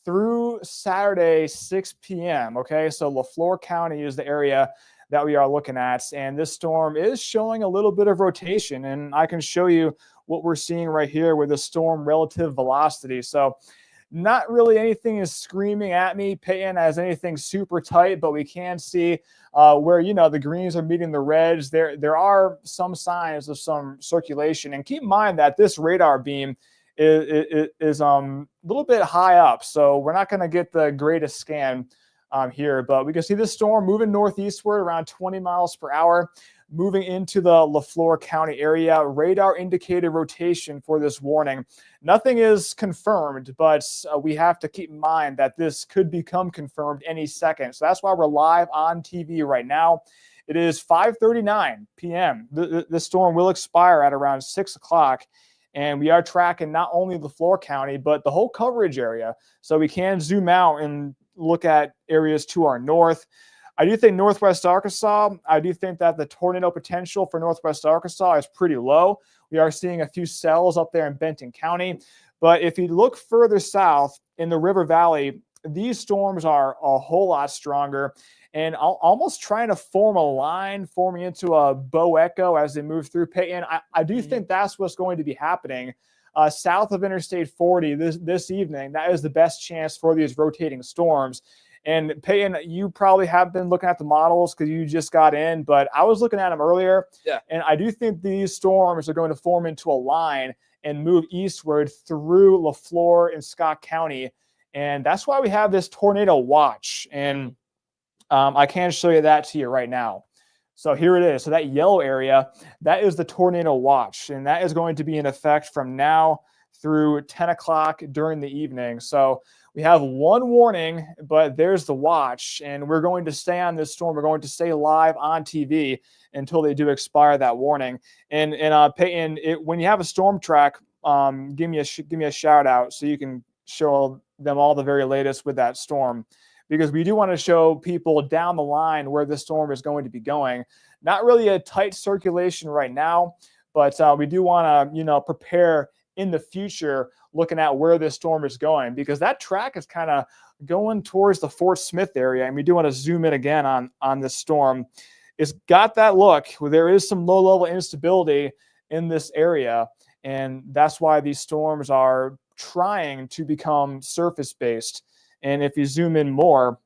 through Saturday, 6 p.m. Okay, so LaFleur County is the area that we are looking at, and this storm is showing a little bit of rotation, and I can show you what we're seeing right here with the storm relative velocity. So not really anything is screaming at me, Peyton, as anything super tight, but we can see where, the greens are meeting the reds. There are some signs of some circulation. And keep in mind that this radar beam is a little bit high up, so we're not going to get the greatest scan here, but we can see this storm moving northeastward around 20 miles per hour, moving into the LaFleur County area. Radar indicated rotation for this warning. Nothing is confirmed, but we have to keep in mind that this could become confirmed any second. So that's why we're live on TV right now. It is 5:39 p.m. The storm will expire at around 6 o'clock. And we are tracking not only LaFleur County, but the whole coverage area. So we can zoom out and look at areas to our north. I do think Northwest Arkansas, I do think that the tornado potential for Northwest Arkansas is pretty low. We are seeing a few cells up there in Benton County. But if you look further south in the River Valley, these storms are a whole lot stronger and almost trying to form a line, forming into a bow echo as they move through Peyton. I do think that's what's going to be happening south of Interstate 40 this evening. That is the best chance for these rotating storms. And Peyton, you probably have been looking at the models because you just got in, but I was looking at them earlier. Yeah. And I do think these storms are going to form into a line and move eastward through LaFleur and Scott County. And that's why we have this tornado watch. And I can show you that to you right now. So here it is. So that yellow area, that is the tornado watch. And that is going to be in effect from now through 10 o'clock during the evening. So we have one warning, but there's the watch. And we're going to stay on this storm. We're going to stay live on TV until they do expire that warning. And Peyton, when you have a storm track, give me a shout out so you can show them all the very latest with that storm, because we do want to show people down the line where the storm is going to be going. Not really a tight circulation right now, but we do want to, prepare in the future, looking at where this storm is going, because that track is kind of going towards the Fort Smith area. And we do want to zoom in again on this storm. It's got that look where there is some low level instability in this area. And that's why these storms are trying to become surface based. And if you zoom in more,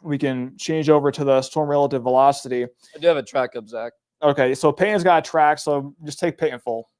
we can change over to the storm relative velocity. I do have a track up, Zach. Okay, so Peyton's got a track, so just take Peyton full.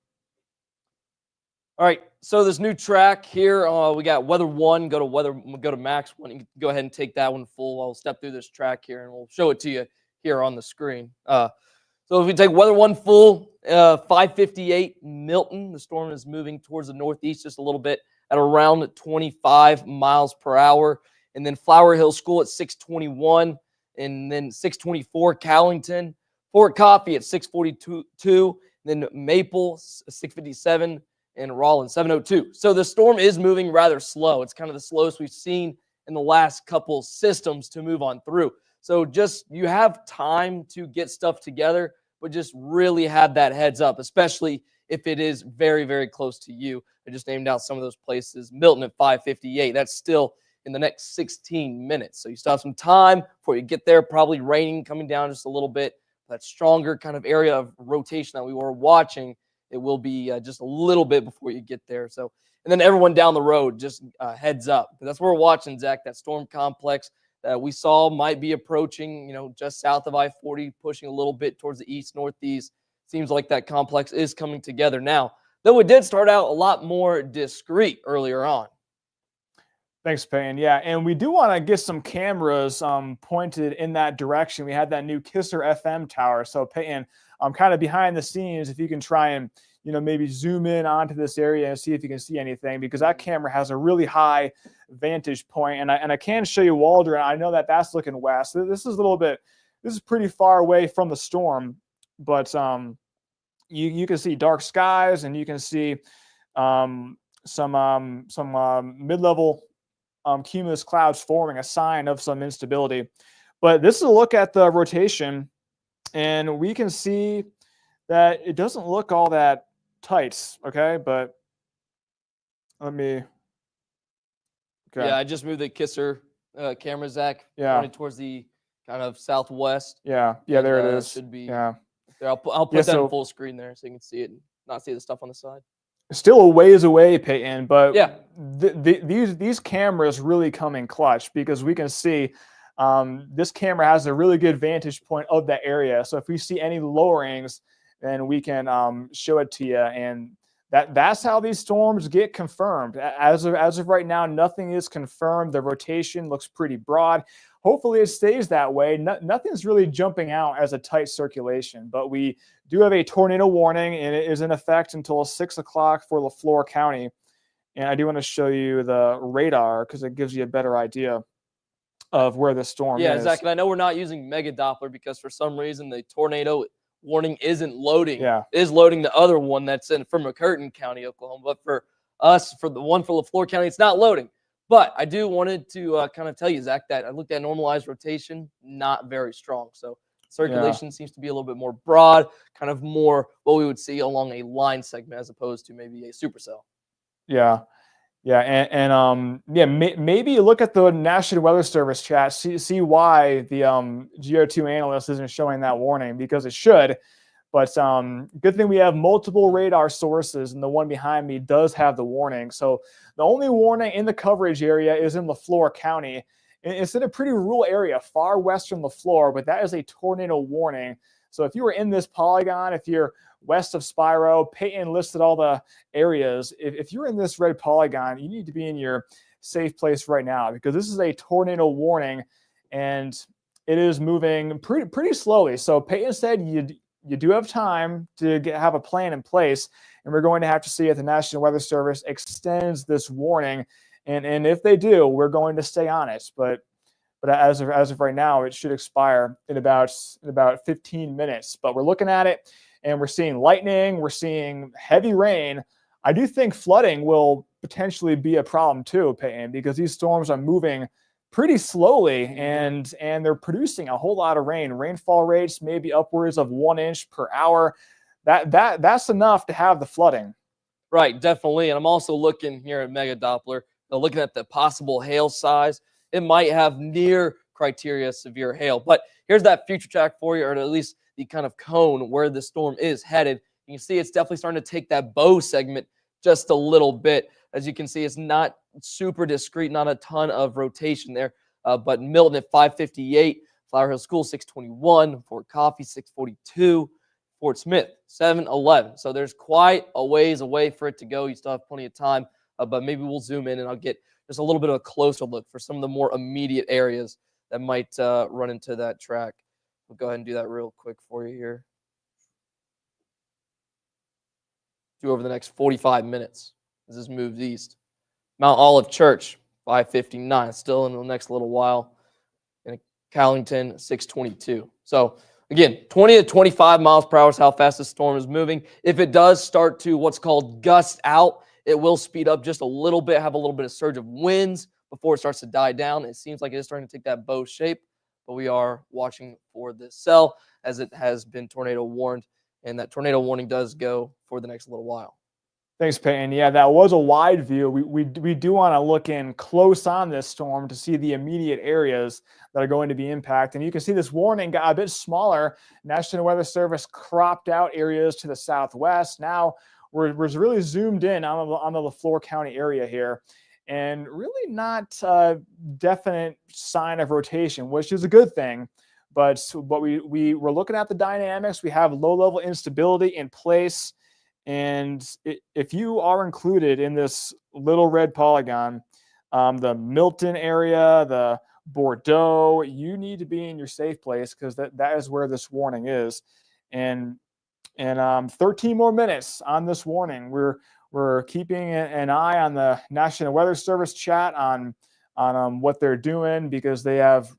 All right, so this new track here, we got weather 1, go to max 1. You can go ahead and take that one full. I'll step through this track here, and we'll show it to you here on the screen. So if we take weather 1 full, 5:58 Milton. The storm is moving towards the northeast just a little bit at around 25 miles per hour. And then Flower Hill School at 6:21. And then 6:24 Callington. Fort Coffee at 6:42. Then Maple, 6:57. And Rollins, 7:02. So the storm is moving rather slow. It's kind of the slowest we've seen in the last couple systems to move on through. So just you have time to get stuff together, but just really have that heads up, especially if it is very, very close to you. I just named out some of those places. Milton at 5:58. That's still in the next 16 minutes. So you still have some time before you get there. Probably raining, coming down just a little bit. That stronger kind of area of rotation that we were watching, it will be just a little bit before you get there. So, and then everyone down the road, just heads up. That's what we're watching, Zach. That storm complex that we saw might be approaching, just south of I-40, pushing a little bit towards the east-northeast. Seems like that complex is coming together now, though it did start out a lot more discreet earlier on. Thanks, Payne. Yeah, and we do want to get some cameras pointed in that direction. We had that new Kisser FM tower. So, Payne, kind of behind the scenes, if you can try and, maybe zoom in onto this area and see if you can see anything, because that camera has a really high vantage point. And I can show you Waldron. I know that that's looking west. This is pretty far away from the storm, but you can see dark skies, and you can see some mid-level cumulus clouds forming, a sign of some instability. But this is a look at the rotation, and we can see that it doesn't look all that tight, okay? But let me Okay. Yeah, I just moved the Kisser camera, Zach, Yeah. pointed towards the kind of southwest. Yeah. Yeah. And, There it is. Should be. Yeah. There, I'll put Yeah. that in So full screen there so you can see it and not see the stuff on the side. still a ways away, Peyton, but Yeah. these cameras really come in clutch because we can see this camera has a really good vantage point of that area. So if we see any lowerings, then we can show it to you. And that's how these storms get confirmed. As of right now, nothing is confirmed. The rotation looks pretty broad. Hopefully it stays that way. Nothing's really jumping out as a tight circulation, but we do have a tornado warning, and it is in effect until 6 o'clock for Lafleur County. And I do want to show you the radar because it gives you a better idea of where the storm is. Yeah, Zach, and I know we're not using Mega Doppler because for some reason the tornado warning isn't loading. Yeah. It is loading the other one that's in from McCurtain County, Oklahoma. But for us, for the one for Lafleur County, it's not loading. But I do wanted to kind of tell you, Zach, that I looked at normalized rotation, not very strong. So circulation seems to be a little bit more broad, kind of more what we would see along a line segment as opposed to maybe a supercell. Yeah. Yeah, maybe look at the National Weather Service chat, see why the GO2 analyst isn't showing that warning, because it should. But good thing we have multiple radar sources, and the one behind me does have the warning. So the only warning in the coverage area is in Lafleur County. It's in a pretty rural area, far western Lafleur, but that is a tornado warning. So if you were in this polygon, if you're west of Spiro, Peyton listed all the areas. If you're in this red polygon, you need to be in your safe place right now because this is a tornado warning and it is moving pretty slowly. So Peyton said you do have time to have a plan in place, and we're going to have to see if the National Weather Service extends this warning. And if they do, we're going to stay on it. But as of right now, it should expire in about 15 minutes. But we're looking at it, and we're seeing lightning, we're seeing heavy rain. I do think flooding will potentially be a problem too, Peyton, because these storms are moving pretty slowly and they're producing a whole lot of rain. Rainfall rates maybe upwards of 1 inch per hour. That's enough to have the flooding. Right, definitely. And I'm also looking here at Mega Doppler, looking at the possible hail size. It might have near criteria severe hail. But here's that future track for you, or at least the kind of cone where the storm is headed. You can see it's definitely starting to take that bow segment just a little bit. As you can see, it's not super discrete, not a ton of rotation there. But Milton at 558, Flower Hill School 621, Fort Coffee 642, Fort Smith 711. So there's quite a ways away for it to go. You still have plenty of time, but maybe we'll zoom in and I'll get just a little bit of a closer look for some of the more immediate areas that might run into that track. We'll go ahead and do that real quick for you here. Do over the next 45 minutes as this moves east. Mount Olive Church, 559, still in the next little while. And Callington, 622. So again, 20 to 25 miles per hour is how fast the storm is moving. If it does start to what's called gust out, it will speed up just a little bit, have a little bit of surge of winds before it starts to die down. It seems like it is starting to take that bow shape, but we are watching for this cell as it has been tornado warned, and that tornado warning does go for the next little while. Thanks, Peyton. Yeah, that was a wide view. We do want to look in close on this storm to see the immediate areas that are going to be impacted. And you can see this warning got a bit smaller. National Weather Service cropped out areas to the southwest. Now we're really zoomed in on the Lafleur County area here, and really not a definite sign of rotation, which is a good thing. But we're looking at the dynamics. We have low-level instability in place. And if you are included in this little red polygon, the Milton area, the Bordeaux, you need to be in your safe place because that is where this warning is. And 13 more minutes on this warning. We're keeping an eye on the National Weather Service chat on what they're doing because they have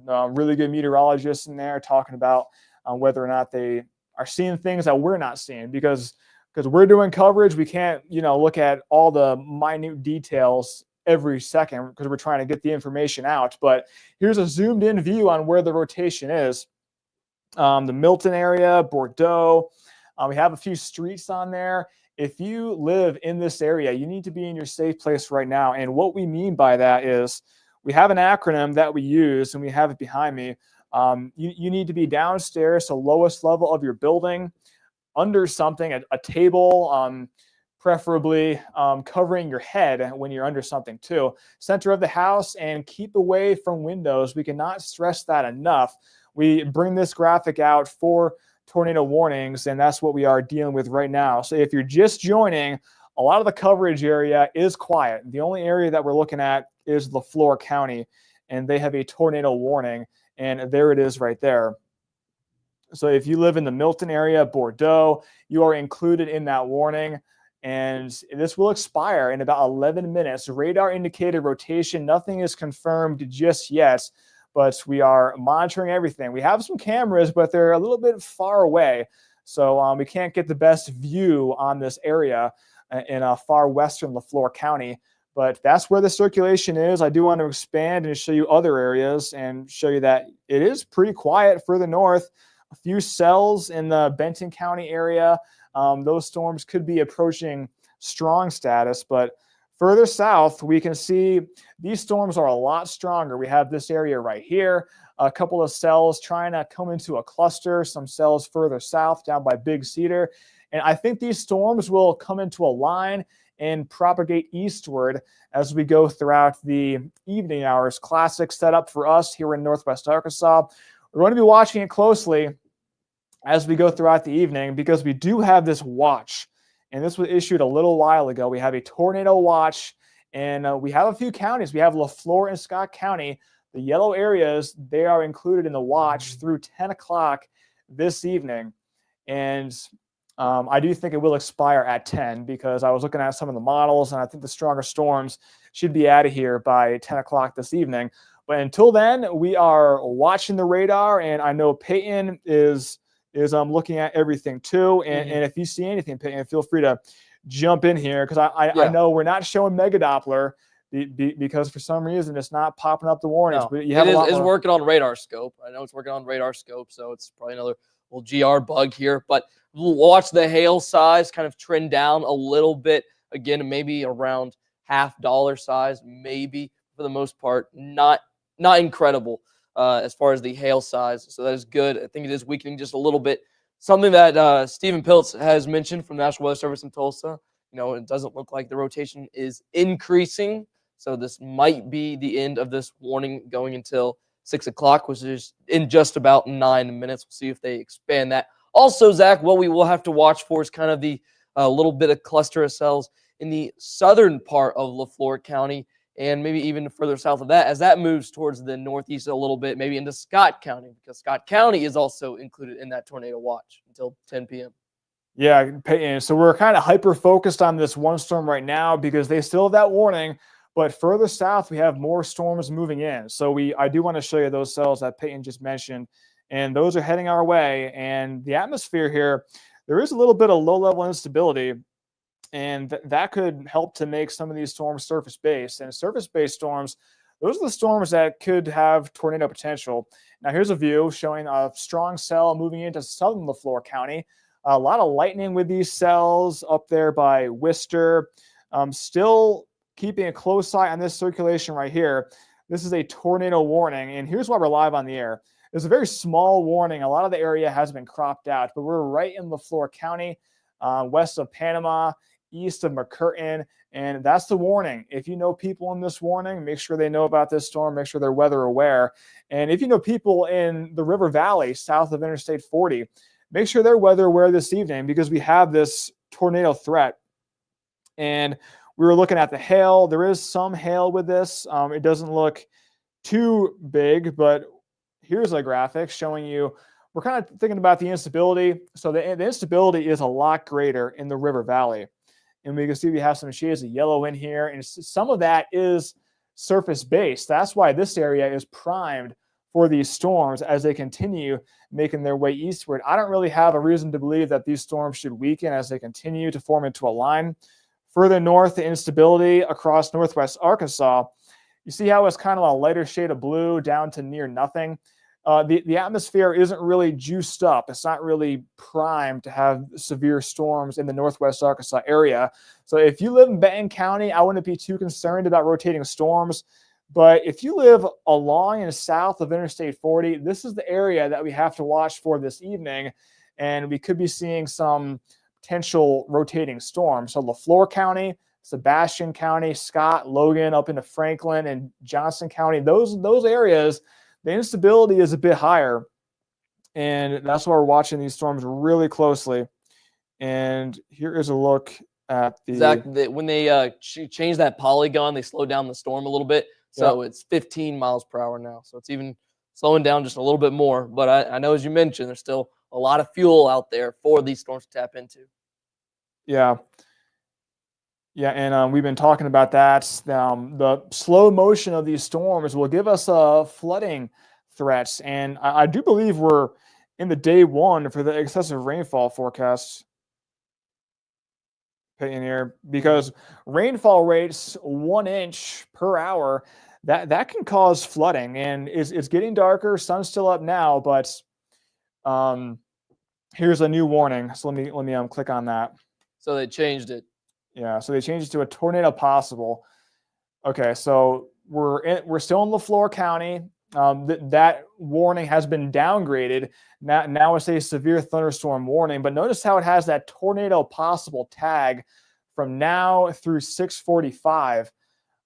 really good meteorologists in there talking about whether or not they are seeing things that we're not seeing because we're doing coverage. We can't, look at all the minute details every second because we're trying to get the information out. But here's a zoomed in view on where the rotation is. The Milton area, Bordeaux. We have a few streets on there. if you live in this area, you need to be in your safe place right now. And what we mean by that is we have an acronym that we use, and we have it behind me. You need to be downstairs, so lowest level of your building, under something, a table, preferably covering your head when you're under something too. Center of the house, and keep away from windows. We cannot stress that enough. We bring this graphic out for tornado warnings, and that's what we are dealing with right now. So if you're just joining, a lot of the coverage area is quiet. The only area that we're looking at is LaFleur County, and they have a tornado warning, and there it is right there. So if you live in the Milton area, Bordeaux, you are included in that warning, and this will expire in about 11 minutes. Radar indicated rotation, nothing is confirmed just yet, but we are monitoring everything. We have some cameras, but they're a little bit far away, so we can't get the best view on this area in far western LaFleur County, but that's where the circulation is. I do want to expand and show you other areas and show you that it is pretty quiet further north. A few cells in the Benton County area. Those storms could be approaching strong status, but further south, we can see these storms are a lot stronger. We have this area right here, a couple of cells trying to come into a cluster, some cells further south down by Big Cedar. And I think these storms will come into a line and propagate eastward as we go throughout the evening hours. Classic setup for us here in Northwest Arkansas. We're going to be watching it closely as we go throughout the evening, because we do have this watch, and this was issued a little while ago. We have a tornado watch, and we have a few counties. We have LaFleur and Scott County. The yellow areas, they are included in the watch through 10 o'clock this evening. And I do think it will expire at 10, because I was looking at some of the models, and I think the stronger storms should be out of here by 10 o'clock this evening. But until then, we are watching the radar, and I know Peyton is looking at everything too. And if you see anything, Peyton, feel free to jump in here, because I know we're not showing Mega Doppler because for some reason it's not popping up the warnings. No, but you have it's working on radar scope. I know it's working on radar scope, so it's probably another little GR bug here. But we'll watch the hail size kind of trend down a little bit. Again, maybe around $half size, maybe, for the most part. Not incredible. As far as the hail size. So that is good. I think it is weakening just a little bit. Something that Stephen Piltz has mentioned from the National Weather Service in Tulsa, it doesn't look like the rotation is increasing. So this might be the end of this warning going until 6 o'clock, which is in just about 9 minutes. We'll see if they expand that. Also, Zach, what we will have to watch for is kind of the little bit of cluster of cells in the southern part of LaFleur County, and maybe even further south of that, as that moves towards the northeast a little bit, maybe into Scott County, because Scott County is also included in that tornado watch until 10 p.m. Yeah, Peyton. So we're kind of hyper-focused on this one storm right now because they still have that warning, but further south, we have more storms moving in. So I do want to show you those cells that Peyton just mentioned, and those are heading our way. And the atmosphere here, there is a little bit of low-level instability, and that could help to make some of these storms surface-based. And surface-based storms, those are the storms that could have tornado potential. Now, here's a view showing a strong cell moving into southern LaFleur County. A lot of lightning with these cells up there by Worcester. Still keeping a close eye on this circulation right here. This is a tornado warning, and here's why we're live on the air. It's a very small warning. A lot of the area has been cropped out, but we're right in LaFleur County, west of Panama, east of McCurtain, and that's the warning. If you know people in this warning, make sure they know about this storm, make sure they're weather aware. And if you know people in the River Valley, south of Interstate 40, make sure they're weather aware this evening, because we have this tornado threat. And we were looking at the hail. There is some hail with this. It doesn't look too big, but here's a graphic showing you, we're kind of thinking about the instability. So the instability is a lot greater in the River Valley. And we can see we have some shades of yellow in here. And some of that is surface-based. That's why this area is primed for these storms as they continue making their way eastward. I don't really have a reason to believe that these storms should weaken as they continue to form into a line. Further north, the instability across northwest Arkansas, you see how it's kind of a lighter shade of blue down to near nothing. the atmosphere isn't really juiced up. It's not really primed to have severe storms in the Northwest Arkansas area. So if you live in Benton County, I wouldn't be too concerned about rotating storms. But if you live along and south of Interstate 40, this is the area that we have to watch for this evening. And we could be seeing some potential rotating storms. So LaFleur County, Sebastian County, Scott, Logan, up into Franklin and Johnson County, those areas, the instability is a bit higher. And that's why we're watching these storms really closely. And here is a look at the... Zach, when they changed that polygon, they slowed down the storm a little bit. So it's 15 miles per hour now. So it's even slowing down just a little bit more. But I know, as you mentioned, there's still a lot of fuel out there for these storms to tap into. Yeah. Yeah, and we've been talking about that. The slow motion of these storms will give us flooding threats. And I do believe we're in the day one for the excessive rainfall forecast. In here, because rainfall rates 1 inch per hour, that can cause flooding. And it's getting darker. Sun's still up now, but here's a new warning. So let me click on that. So they changed it. Yeah, so they changed it to a tornado possible. Okay, so we're still in LaFleur County. That warning has been downgraded. Now it's a severe thunderstorm warning. But notice how it has that tornado possible tag from now through 6:45.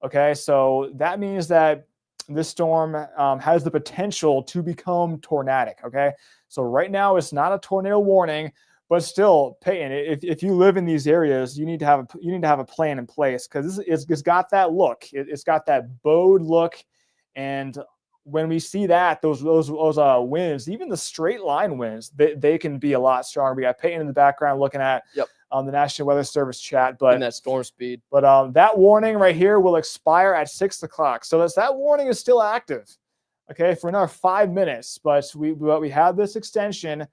Okay, so that means that this storm has the potential to become tornadic. Okay, so right now it's not a tornado warning. But still, Peyton, if you live in these areas, you need to have a plan in place, because it's got that look. It's got that bowed look, and when we see that, those winds, even the straight line winds, they can be a lot stronger. We got Peyton in the background looking at the National Weather Service chat, but in that storm speed. But that warning right here will expire at 6 o'clock. So that warning is still active, okay, for another 5 minutes. But we have this extension.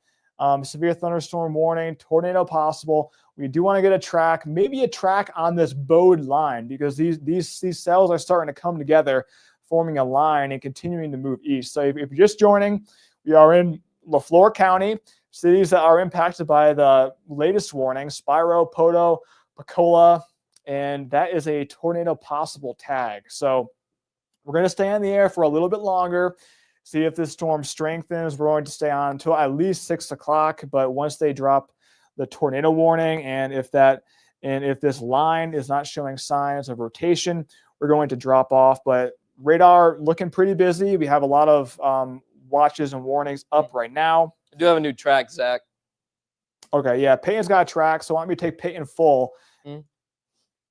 Severe thunderstorm warning, tornado possible. We do want to get a track, maybe a track on this bowed line, because these cells are starting to come together, forming a line and continuing to move east. So if you're just joining, we are in LaFleur County, cities that are impacted by the latest warning: Spiro, Poto, Pacola, and that is a tornado possible tag. So we're going to stay on the air for a little bit longer. See if this storm strengthens. We're going to stay on until at least 6 o'clock. But once they drop the tornado warning, and if this line is not showing signs of rotation, we're going to drop off. But radar looking pretty busy. We have a lot of watches and warnings up right now. I do have a new track, Zach. Okay, yeah, Peyton's got a track, so why don't we take Peyton full?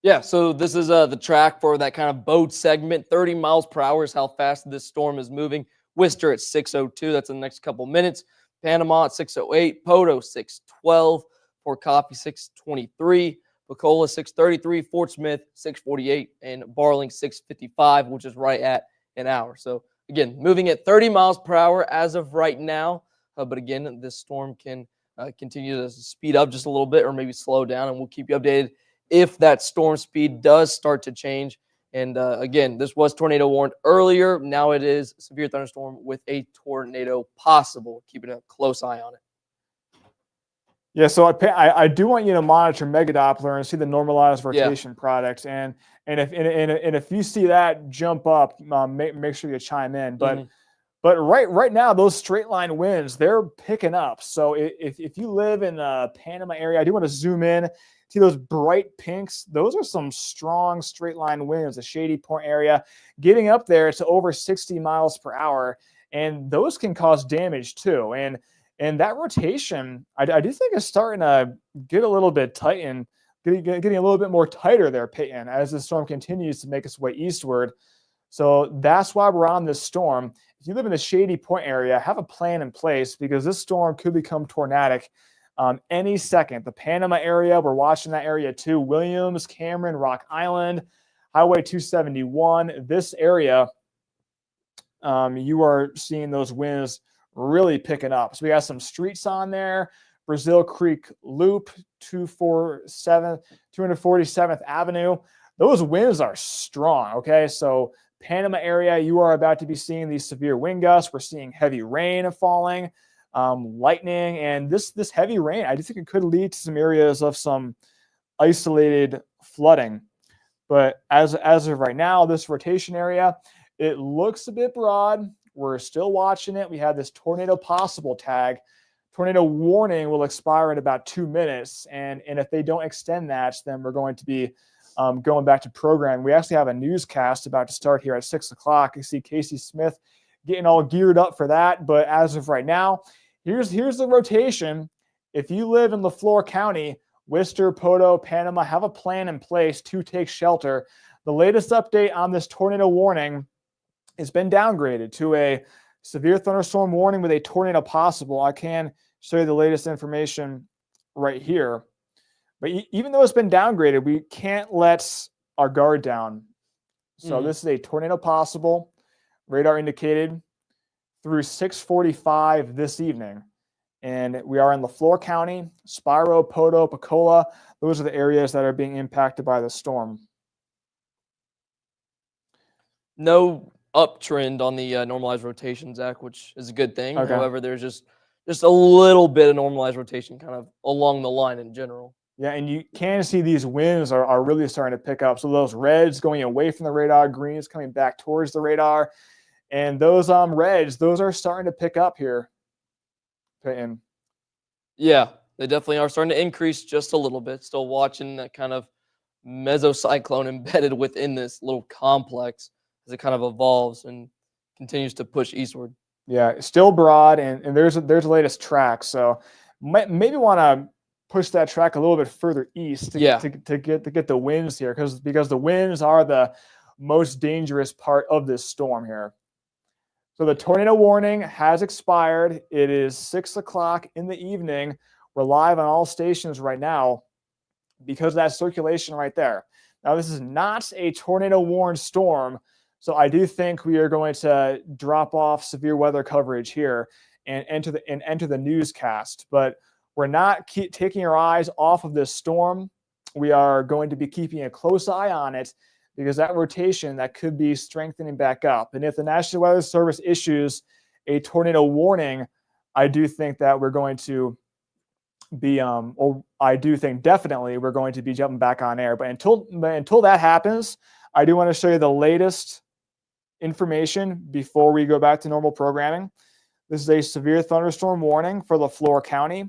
Yeah, so this is the track for that kind of boat segment. 30 miles per hour is how fast this storm is moving. Worcester at 6:02. That's in the next couple minutes. Panama at 6:08. Poto 6:12. Fort Coffee 6:23. Pacola 6:33. Fort Smith 6:48. And Barling 6:55, which is right at an hour. So again, moving at 30 miles per hour as of right now. But again, this storm can continue to speed up just a little bit, or maybe slow down, and we'll keep you updated if that storm speed does start to change. And again, this was tornado warned earlier. Now it is severe thunderstorm with a tornado possible. Keeping a close eye on it. Yeah, so I do want you to monitor Megadoppler and see the normalized rotation product. And if you see that jump up, make sure you chime in. But right now, those straight line winds, they're picking up. So if you live in the Panama area, I do want to zoom in. See those bright pinks? Those are some strong straight line winds, the Shady Point area, getting up there to over 60 miles per hour. And those can cause damage too. And that rotation, I do think is starting to get a little bit tight and getting a little bit more tighter there, Peyton, as the storm continues to make its way eastward. So that's why we're on this storm. If you live in the Shady Point area, have a plan in place, because this storm could become tornadic any second. The Panama area, we're watching that area too. Williams, Cameron, Rock Island, Highway 271. This area, you are seeing those winds really picking up. So we got some streets on there. Brazil Creek Loop, 247th Avenue. Those winds are strong, okay? So Panama area, you are about to be seeing these severe wind gusts. We're seeing heavy rain falling, lightning, and this heavy rain, I do think it could lead to some areas of some isolated flooding. But as of right now, this rotation area, it looks a bit broad. We're still watching it. We have this tornado possible tag. Tornado warning will expire in about 2 minutes. And if they don't extend that, then we're going to be going back to programming. We actually have a newscast about to start here at 6 o'clock. You see Casey Smith getting all geared up for that. But as of right now, here's the rotation. If you live in Lafleur County, Worcester, Poto, Panama, have a plan in place to take shelter. The latest update on this tornado warning has been downgraded to a severe thunderstorm warning with a tornado possible. I can show you the latest information right here. But even though it's been downgraded, we can't let our guard down. So this is a tornado possible, radar indicated, through 6:45 this evening. And we are in Lafleur County, Spiro, Poto, Pacola. Those are the areas that are being impacted by the storm. No uptrend on the normalized rotation, Zach, which is a good thing. Okay. However, there's just a little bit of normalized rotation kind of along the line in general. Yeah, and you can see these winds are really starting to pick up. So those reds going away from the radar, greens coming back towards the radar. And those reds, those are starting to pick up here. Peyton. Yeah, they definitely are starting to increase just a little bit. Still watching that kind of mesocyclone embedded within this little complex as it kind of evolves and continues to push eastward. Yeah, still broad, and there's the latest track. So maybe want to push that track a little bit further east to get the winds here, because the winds are the most dangerous part of this storm here. So the tornado warning has expired. It is 6 o'clock in the evening. We're live on all stations right now because of that circulation right there. Now, this is not a tornado warned storm, so I do think we are going to drop off severe weather coverage here and enter the newscast. But we're not taking our eyes off of this storm. We are going to be keeping a close eye on it, because that rotation, that could be strengthening back up. And if the National Weather Service issues a tornado warning, I do think that we're going to be, I do think definitely we're going to be jumping back on air. But until that happens, I do want to show you the latest information before we go back to normal programming. This is a severe thunderstorm warning for Lafleur County.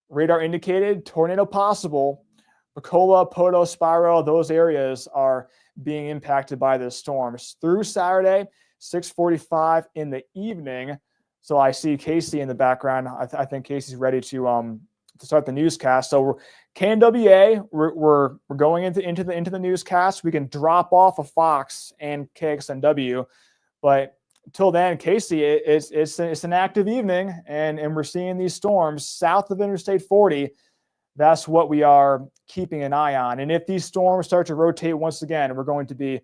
Radar indicated, tornado possible. Pacola, Poto, Spiro, those areas are being impacted by this storm through Saturday, 6:45 in the evening. So I see Casey in the background. I think Casey's ready to start the newscast. So KNWA, we're going into the newscast. We can drop off of Fox and KXNW, but until then, Casey, it's an active evening, and we're seeing these storms south of Interstate 40. That's what we are keeping an eye on. And if these storms start to rotate once again, we're going to be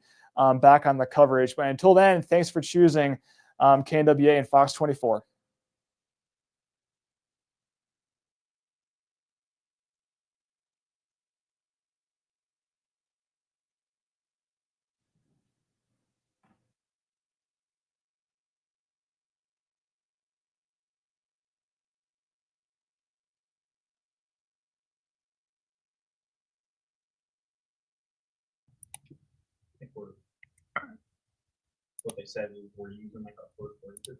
back on the coverage. But until then, thanks for choosing KNWA and Fox 24. I think what they said is we're using like a 440 or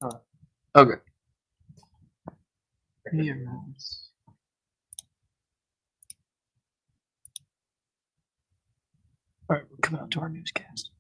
something. Okay. Yeah. All right, we're coming out to our newscast.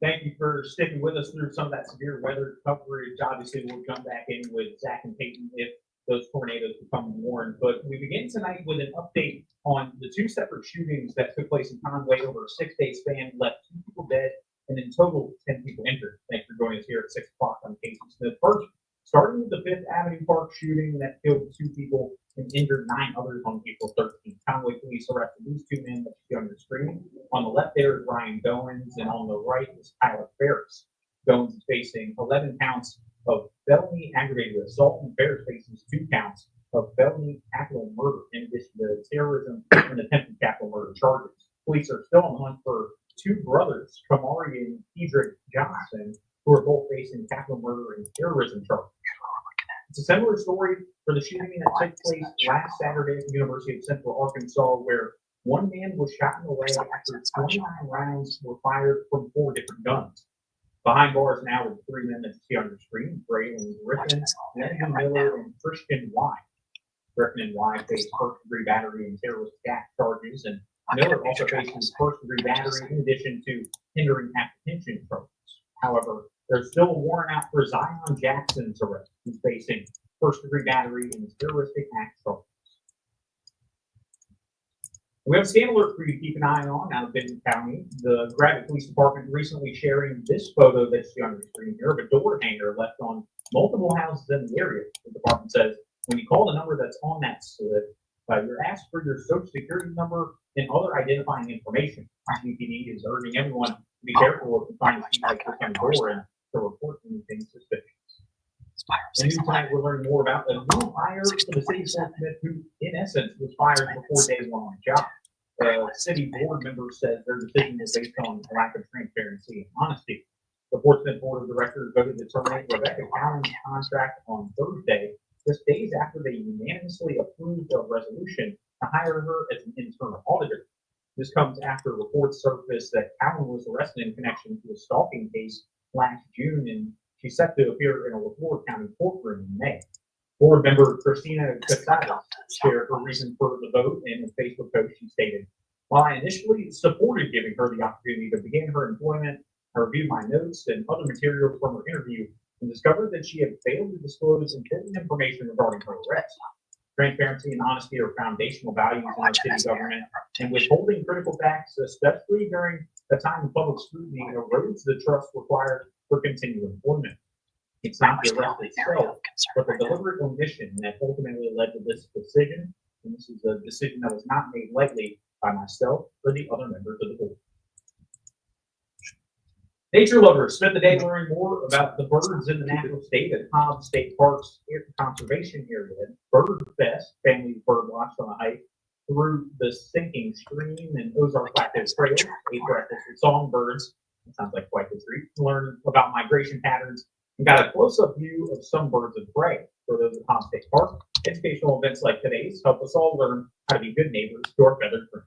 Thank you for sticking with us through some of that severe weather coverage. Obviously, we'll jump back in with Zach and Peyton if those tornadoes become warned. But we begin tonight with an update on the two separate shootings that took place in Conway over a 6-day span, left 2 people dead and in total 10 people injured. Thanks for joining us here at 6 o'clock on Casey Smith. First, starting with the 5th Avenue Park shooting that killed 2 people and injured 9 others on April 13th. Conway police arrested these 2 men that you see on your screen. On the left there is Ryan Goins, and on the right is Tyler Ferris. Goins is facing 11 counts of felony aggravated assault, and Ferris faces 2 counts of felony capital murder in addition to terrorism and attempted capital murder charges. Police are still on the hunt for 2 brothers, Kamari and Pedrick Johnson, who are both facing capital murder and terrorism charges. It's a similar story for the shooting that took place last Saturday at the University of Central Arkansas, where one man was shot in the leg after 29 rounds were fired from 4 different guns. Behind bars now are the 3 men that you see on your screen: Braylon Griffin, Landon Miller, and Christian White. Griffin and White face first-degree battery and terrorist act charges, and Miller also faces first-degree battery in addition to hindering apprehension charges. However, there's still a warrant out for Zion Jackson's arrest, who's facing first-degree battery and terroristic act charges. We have a scan alert for you to keep an eye on out of Benton County. The Gravette Police Department recently sharing this photo that you see on your screen here of a door hanger left on multiple houses in the area. The department says when you call the number that's on that slip, you're asked for your social security number and other identifying information. GPD is urging everyone to be careful if you find a sheet like this on the door and to report anything suspicious. And tonight we'll learn more about a new hire for the city of Fort Smith, who in essence was fired before day 1 on the job. City board member says their decision was based on lack of transparency and honesty. The Fort Smith Board of Directors voted to terminate Rebecca Cowan's contract on Thursday, just days after they unanimously approved a resolution to hire her as an internal auditor. This comes after reports surfaced that Cowan was arrested in connection to a stalking case last June, and she's set to appear in a LaFleur County courtroom in May. Board member Christina Casadas shared her reason for the vote in a Facebook post. She stated, "While I initially supported giving her the opportunity to begin her employment, I reviewed my notes and other materials from her interview and discovered that she had failed to disclose important information regarding her arrest. Transparency and honesty are foundational values in our city government, and withholding critical facts, especially during a time of public scrutiny, erodes the trust required for continued employment. It's not the arrest itself, but the deliberate omission that ultimately led to this decision, and this is a decision that was not made lightly by myself or the other members of the board." Nature lovers spent the day learning more about the birds in the natural state at Hobbs State Park's conservation area. Bird Fest, family bird watched on a hike through the sinking stream and Ozark Plateau Trail, ate breakfast with songbirds. It sounds like quite the treat. Learned about migration patterns and got a close-up view of some birds of prey. For those at Hobbs State Park, educational events like today's help us all learn how to be good neighbors to our feathered friends.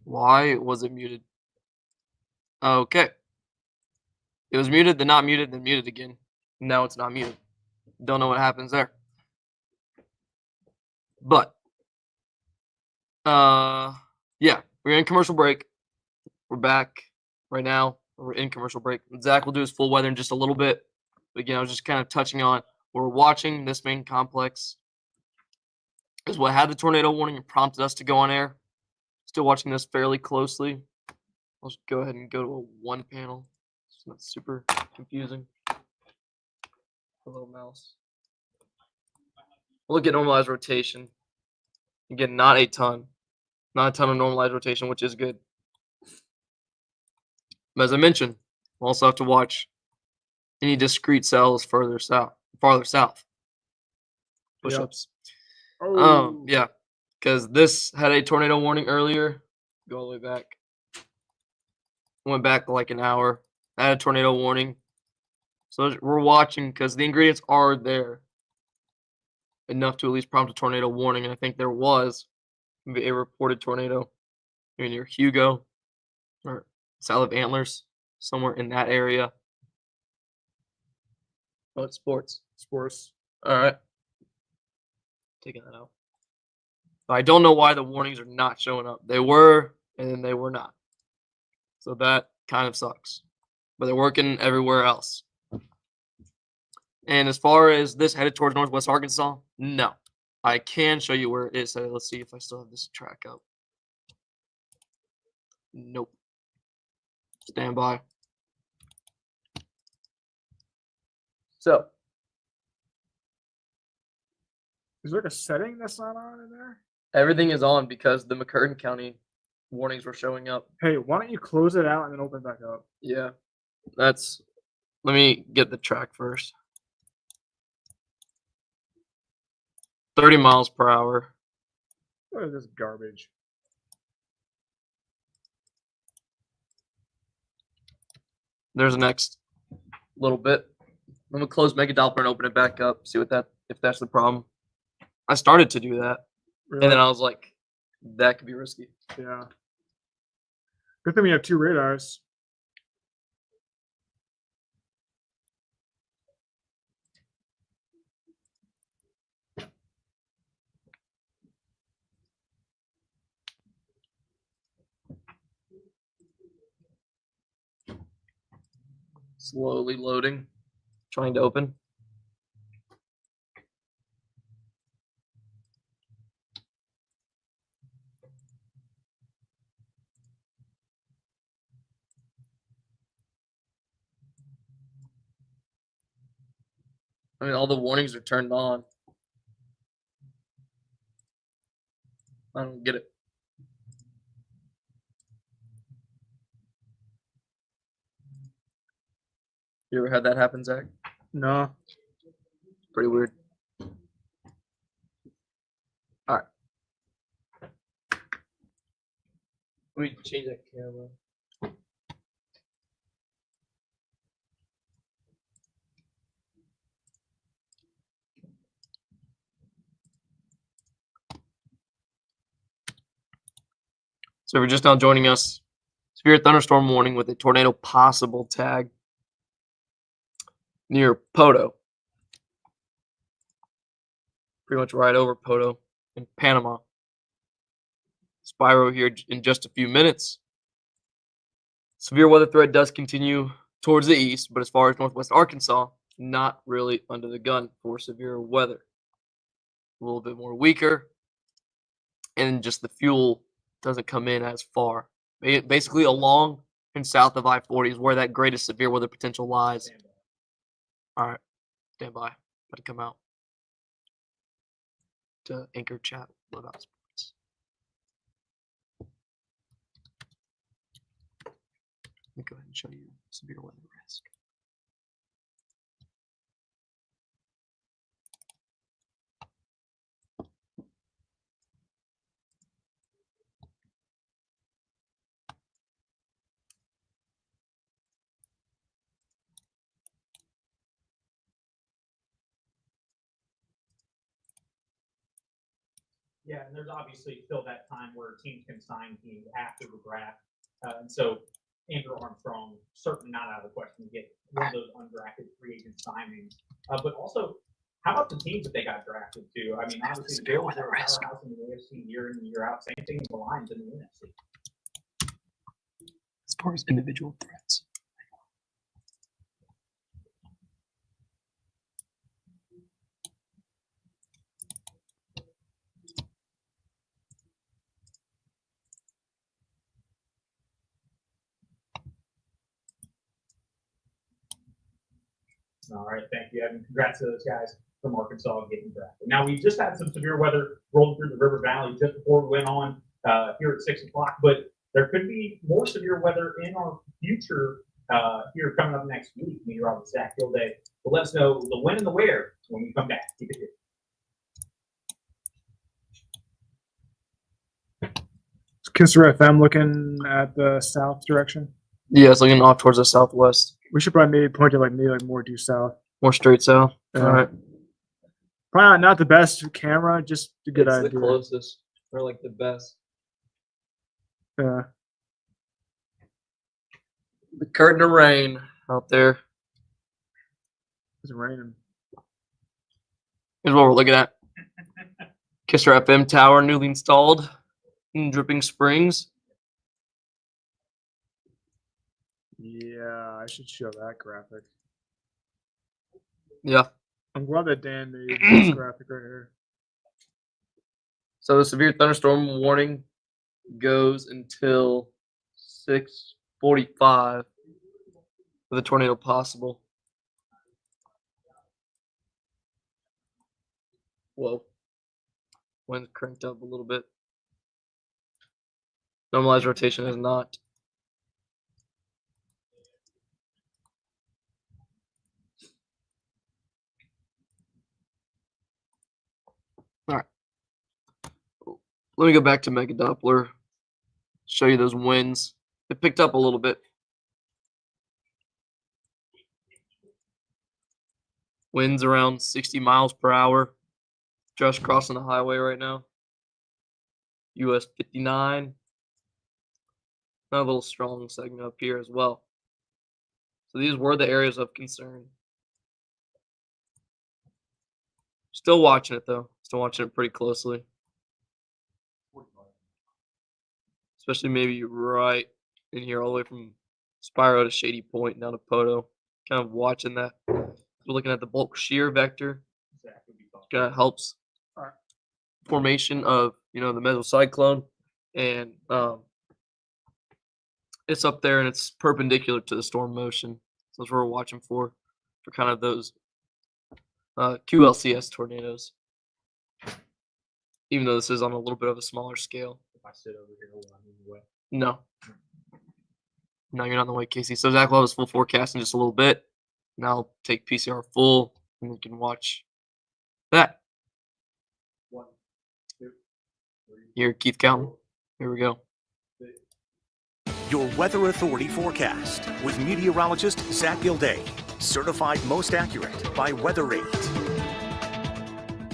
Why was it muted? Okay. It was muted, then not muted, then muted again. Now it's not muted. Don't know what happens there. But yeah, we're in commercial break. We're back right now. We're in commercial break. Zach will do his full weather in just a little bit. But again, I was just kind of touching on we're watching this main complex is what had the tornado warning and prompted us to go on air. Still watching this fairly closely. I'll just go ahead and go to a one panel. It's not super confusing. Hello, mouse. We'll look at normalized rotation. Again, not a ton of normalized rotation, which is good. But as I mentioned, we'll also have to watch any discrete cells farther south. Push-ups. Oh. Yeah, because this had a tornado warning earlier. Go all the way back. Went back like an hour. Had a tornado warning. So we're watching because the ingredients are there enough to at least prompt a tornado warning. And I think there was a reported tornado near Hugo or south of Antlers, somewhere in that area. Oh, it's sports. All right. Taking that out. I don't know why the warnings are not showing up. They were, and then they were not. So that kind of sucks. But they're working everywhere else. And as far as this headed towards Northwest Arkansas, no. I can show you where it is. So let's see if I still have this track up. Nope. Stand by. So. Is there like a setting that's not on in there? Everything is on because the McCurtain County warnings were showing up. Hey, why don't you close it out and then open it back up? Yeah. Let me get the track first. 30 miles per hour. What is this garbage? There's the next little bit. I'm gonna close Mega Doppler and open it back up. See if that's the problem. I started to do that, Really? and then I was like, that could be risky. Yeah. Good thing we have two radars. Slowly loading, trying to open. I mean, all the warnings are turned on. I don't get it. You ever had that happen, Zach? No. Pretty weird. All right. Let me change that camera. So if you're just now joining us, severe thunderstorm warning with a tornado possible tag near Poto. Pretty much right over Poto in Panama. Spyro here in just a few minutes. Severe weather threat does continue towards the east, but as far as Northwest Arkansas, not really under the gun for severe weather. A little bit more weaker, and just the fuel doesn't come in as far. Basically, along and south of I-40 is where that greatest severe weather potential lies. All right, stand by. Got to come out to Anchor Chat about sports. Let me go ahead and show you severe weather risk. Yeah, and there's obviously still that time where teams can sign teams after the draft. And so Andrew Armstrong, certainly not out of the question to get one of those undrafted free agent signings. But also, how about the teams that they got drafted to? I mean, obviously, the Bills are a powerhouse in the AFC year in and year out. Same thing with the Lions in the NFC. As far as individual threats. All right, thank you, Evan. Congrats to those guys from Arkansas getting drafted. Now, we just had some severe weather rolling through the River Valley just before we went on here at 6 o'clock, but there could be more severe weather in our future here coming up next week, meteorologist Zach Gilday. But let us know the when and the where when we come back. Keep it here. Kisser FM looking at the south direction. Yeah, it's looking off towards the southwest. We should probably maybe point it maybe more due south. More straight south. Yeah. All right. Probably not the best camera, just a good It's idea. the closest, or like the best. Yeah. The curtain of rain out there. It's raining. Here's what we're looking at. Kisser FM tower newly installed in Dripping Springs. Yeah, I should show that graphic. Yeah. I'm glad that Dan made this graphic right here. So the severe thunderstorm warning goes until 6:45 with a tornado possible. Whoa. Wind cranked up a little bit. Normalized rotation is not. All right. Let me go back to Mega Doppler. Show you those winds. It picked up a little bit. Winds around 60 miles per hour. Just crossing the highway right now. US 59. Another little strong segment up here as well. So these were the areas of concern. Still watching it though. Still watching it pretty closely. Especially maybe right in here, all the way from Spiro to Shady Point down to Poto. Kind of watching that. We're looking at the bulk shear vector. Kind of helps formation of the mesocyclone, and it's up there and it's perpendicular to the storm motion. So that's what we're watching for kind of those QLCS tornadoes. Even though this is on a little bit of a smaller scale. If I sit over here, will I move away? No. No, you're not in the way, Casey. So Zach will have his full forecast in just a little bit. And I'll take PCR full, and we can watch that. 1, 2, 3. Here, Keith counting. Here we go. Your Weather Authority forecast with meteorologist Zach Gilday. Certified most accurate by WeatherRate.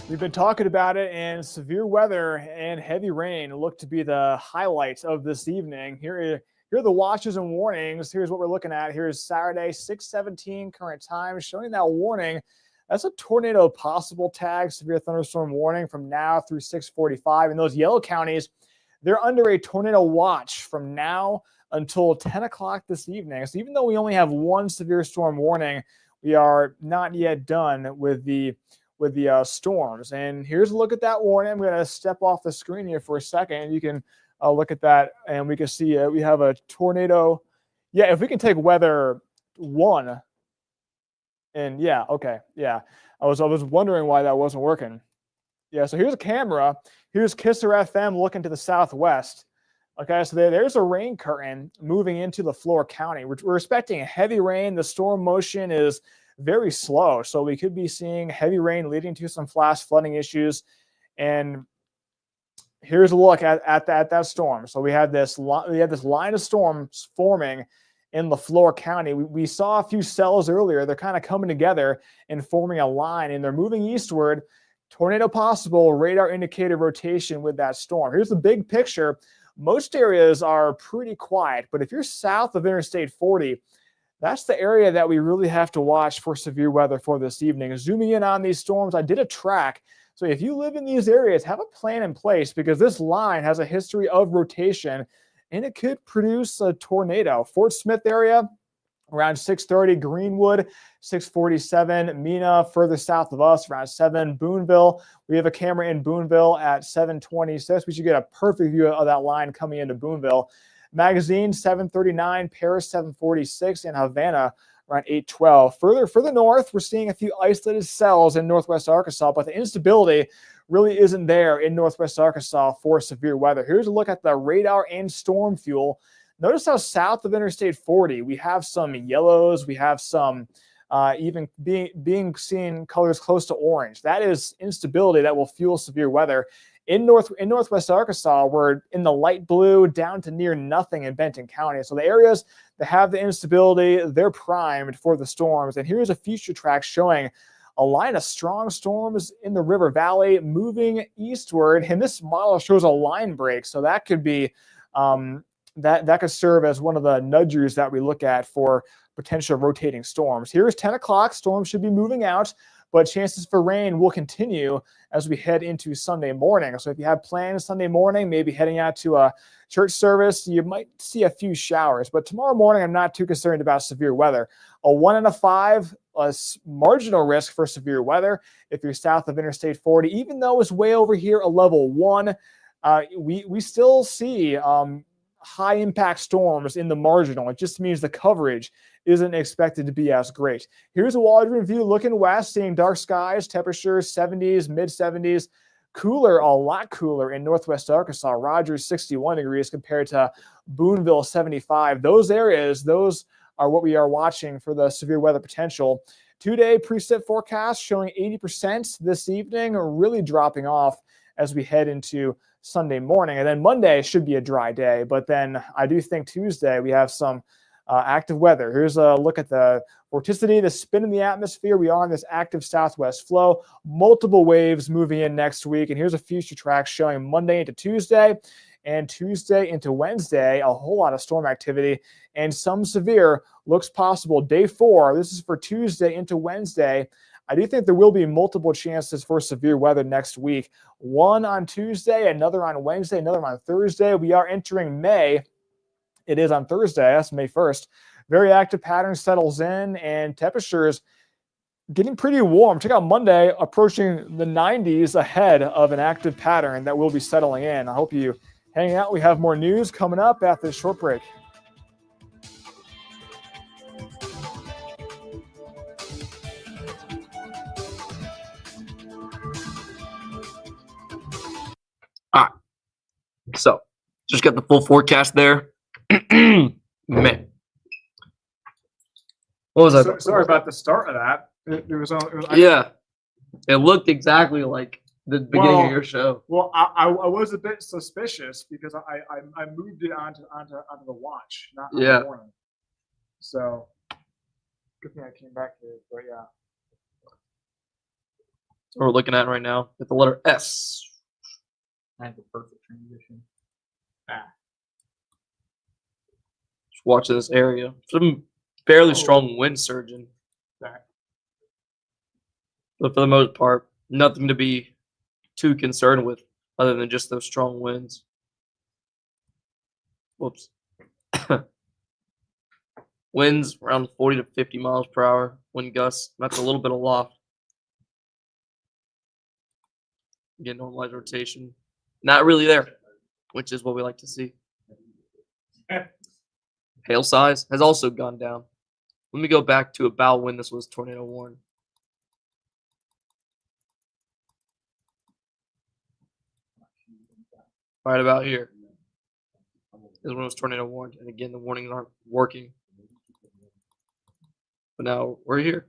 We've been talking about it, and severe weather and heavy rain look to be the highlights of this evening. Here are the watches and warnings. Here's what we're looking at. Here's Saturday, 6:17 current time, showing that warning. That's a tornado possible tag, severe thunderstorm warning from now through 6:45. In those yellow counties, they're under a tornado watch from now until 10 o'clock this evening. So even though we only have one severe storm warning, we are not yet done with the storms. And here's a look at that warning. I'm going to step off the screen here for a second. You can look at that, and we can see we have a tornado. Yeah, if we can take weather 1. And yeah, okay, yeah. I was wondering why that wasn't working. Yeah, so here's a camera. Here's Kisser FM looking to the southwest. Okay, so there's a rain curtain moving into LaFleur County. We're expecting heavy rain. The storm motion is very slow, so we could be seeing heavy rain leading to some flash flooding issues. And here's a look at that storm. So we have this line of storms forming in LaFleur County. We saw a few cells earlier. They're kind of coming together and forming a line, and they're moving eastward, Tornado possible, radar indicated rotation with that storm. Here's the big picture. Most areas are pretty quiet, but if you're south of Interstate 40, that's the area that we really have to watch for severe weather for this evening. Zooming in on these storms, I did a track. So if you live in these areas, have a plan in place because this line has a history of rotation and it could produce a tornado. Fort Smith area, around 6:30, Greenwood, 6:47, Mina, further south of us, around 7, Boonville. We have a camera in Boonville at 7:26. We should get a perfect view of that line coming into Boonville. Magazine, 7:39, Paris, 7:46, and Havana, around 8:12. Further north, we're seeing a few isolated cells in northwest Arkansas, but the instability really isn't there in northwest Arkansas for severe weather. Here's a look at the radar and storm fuel. Notice how south of Interstate 40, we have some yellows, we have some even being seen colors close to orange. That is instability that will fuel severe weather. In northwest Arkansas, we're in the light blue down to near nothing in Benton County. So the areas that have the instability, they're primed for the storms. And here's a future track showing a line of strong storms in the River Valley moving eastward. And this model shows a line break. So that could be that could serve as one of the nudgers that we look at for potential rotating storms. Here's 10 o'clock. Storms should be moving out, but chances for rain will continue as we head into Sunday morning. So if you have plans Sunday morning, maybe heading out to a church service, you might see a few showers. But tomorrow morning, I'm not too concerned about severe weather. A 1 in 5 marginal risk for severe weather if you're south of Interstate 40. Even though it's way over here, a level 1, we still see high impact storms in the marginal. It just means the coverage isn't expected to be as great. Here's a Waldron view looking west, seeing dark skies, temperatures 70s, mid 70s, cooler, a lot cooler in northwest Arkansas. Rogers 61 degrees compared to Boonville 75. Those areas, those are what we are watching for the severe weather potential. 2-day precip forecast showing 80% this evening, really dropping off as we head into Sunday morning. And then Monday should be a dry day. But then I do think Tuesday we have some active weather. Here's a look at the vorticity, the spin in the atmosphere. We are in this active southwest flow, multiple waves moving in next week. And here's a future track showing Monday into Tuesday and Tuesday into Wednesday, a whole lot of storm activity and some severe looks possible. Day 4, this is for Tuesday into Wednesday. I do think there will be multiple chances for severe weather next week. One on Tuesday, another on Wednesday, another on Thursday. We are entering May. It is on Thursday. That's May 1st. Very active pattern settles in and temperatures getting pretty warm. Check out Monday approaching the 90s ahead of an active pattern that will be settling in. I hope you hang out. We have more news coming up after this short break. So, just got the full forecast there. Man. What was that? Sorry about the start of that. Yeah. It looked exactly like the beginning of your show. Well, I was a bit suspicious because I moved it onto the watch, not on the morning. So, good thing I came back here, but yeah. So we're looking at right now with the letter S. I have the perfect transition. Just watch this area. Some fairly strong wind surging. But for the most part, nothing to be too concerned with other than just those strong winds. Whoops. Winds around 40 to 50 miles per hour. Wind gusts. That's a little bit of loft. Again, normalized rotation. Not really there, which is what we like to see. Hail size has also gone down. Let me go back to about when this was tornado warned. Right about here is when it was tornado warned. And again, the warnings aren't working. But now we're here.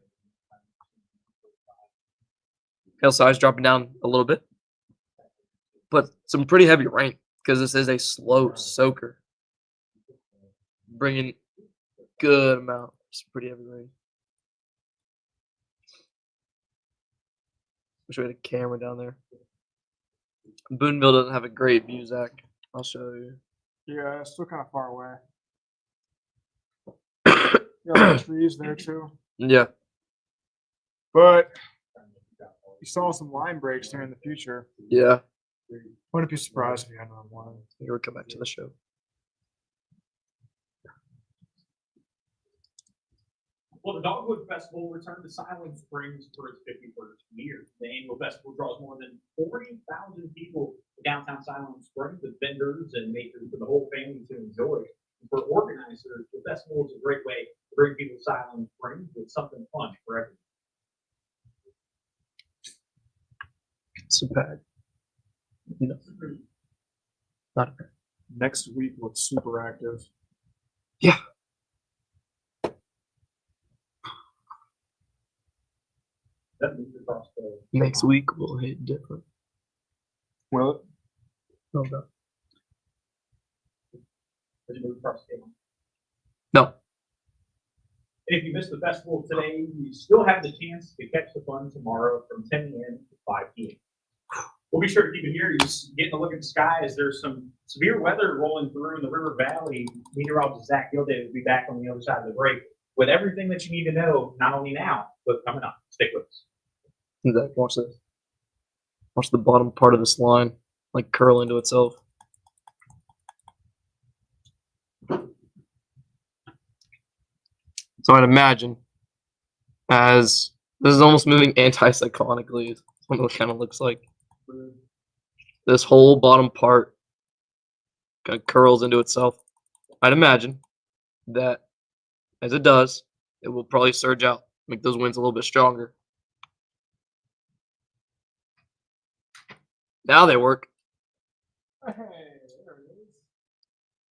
Hail size dropping down a little bit. But some pretty heavy rain because this is a slow soaker. Bringing good amount. It's pretty heavy rain. Wish we had a camera down there. Boonville doesn't have a great view, Zach. I'll show you. Yeah, it's still kind of far away. Got a lot of trees there too. Yeah. But you saw some line breaks there in the future. Yeah. Wouldn't be surprised if you had another one. Here we come back to the show. Well, the Dogwood Festival returned to Silent Springs for its 51st year. The annual festival draws more than 40,000 people to downtown Silent Springs with vendors and makers for the whole family to enjoy. And for organizers, the festival is a great way to bring people to Silent Springs with something fun for everyone. It's a bad. No. Not a bad. Next week looks super active. Yeah. That moves across the Next week we'll hit different. Well, No, no. as you move across the table. No. And if you missed the festival today, you still have the chance to catch the fun tomorrow from 10 a.m. to 5 p.m. We'll be sure to keep it here. You're getting a look at the sky as there's some severe weather rolling through in the River Valley. Meteorologist Zach Gilday will be back on the other side of the break with everything that you need to know, not only now, but coming up. Stick with us. Zach, watch this. Watch the bottom part of this line like curl into itself. So I'd imagine as this is almost moving anti-cyclonically, is what it kind of looks like. This whole bottom part kind of curls into itself. I'd imagine that as it does, it will probably surge out, make those winds a little bit stronger. Now they work. hey, there it is.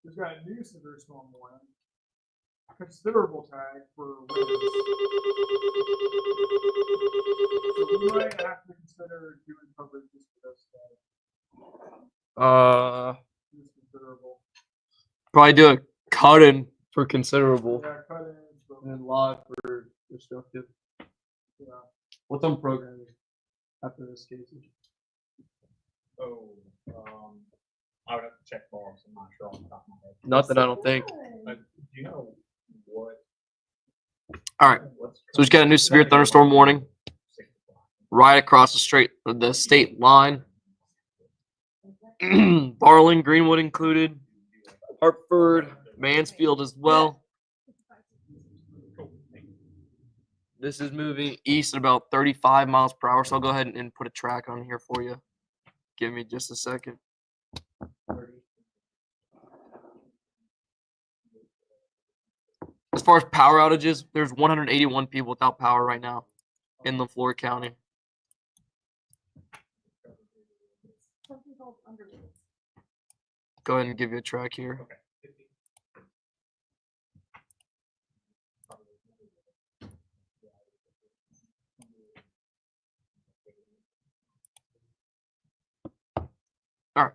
We've got a new severe storm warning. Considerable tag for winds. So we might have to consider doing coverage just for this tag. It's considerable. Probably do a cut-in for considerable, Yeah, cut in. So, and then live for destructive. yeah. What's on programming after this case? Oh, I would have to check bars. I'm not sure off the top of my head. Not that I don't think. Do you know what? All right. So we just got a new severe thunderstorm warning right across the state line. Barling, Greenwood included, Hartford, Mansfield as well. This is moving east at about 35 miles per hour. So I'll go ahead and put a track on here for you. Give me just a second. As far as power outages, there's 181 people without power right now in LaFleur County. Go ahead and give you a track here. All right.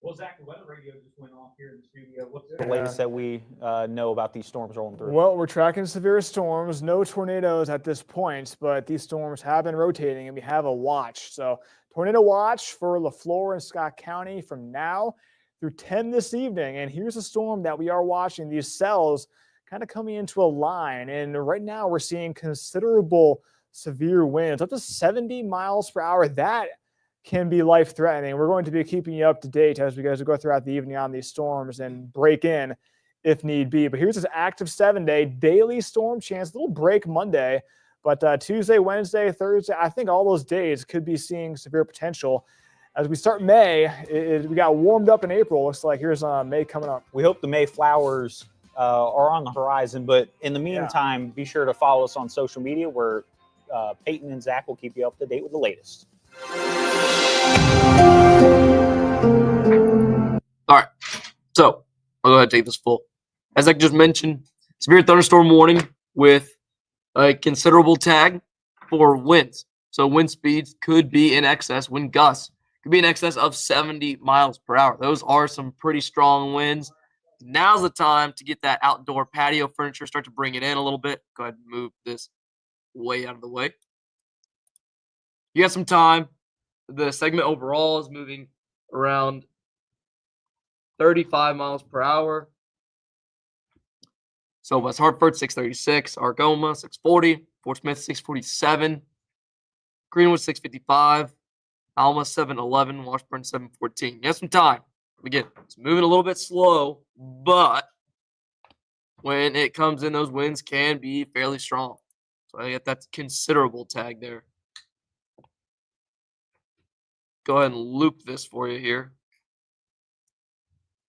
Well, Zach, the weather radio just went off here in the studio. What's The latest that we know about these storms rolling through. Well, we're tracking severe storms, no tornadoes at this point, but these storms have been rotating and we have a watch. So tornado watch for LaFleur and Scott County from now through 10 this evening. And here's a storm that we are watching. These cells kind of coming into a line. And right now we're seeing considerable severe winds, up to 70 miles per hour. That can be life-threatening. We're going to be keeping you up to date as we go throughout the evening on these storms and break in if need be. But here's this active 7-day daily storm chance, a little break Monday, but Tuesday, Wednesday, Thursday, I think all those days could be seeing severe potential. As we start May, we got warmed up in April. Looks like here's May coming up. We hope the May flowers are on the horizon, but in the meantime, be sure to follow us on social media where Peyton and Zach will keep you up to date with the latest. All right, so I'll go ahead and take this full. As I just mentioned, severe thunderstorm warning with a considerable tag for winds. So wind speeds could be in excess, wind gusts could be in excess of 70 miles per hour. Those are some pretty strong winds. Now's the time to get that outdoor patio furniture, start to bring it in a little bit. Go ahead and move this way out of the way. You got some time. The segment overall is moving around 35 miles per hour. So West Hartford, 636. Argoma, 640. Fort Smith, 647. Greenwood, 655. Alma, 711. Washburn, 714. You have some time. Again, it's moving a little bit slow, but when it comes in, those winds can be fairly strong. So I get that considerable tag there. Go ahead and loop this for you here.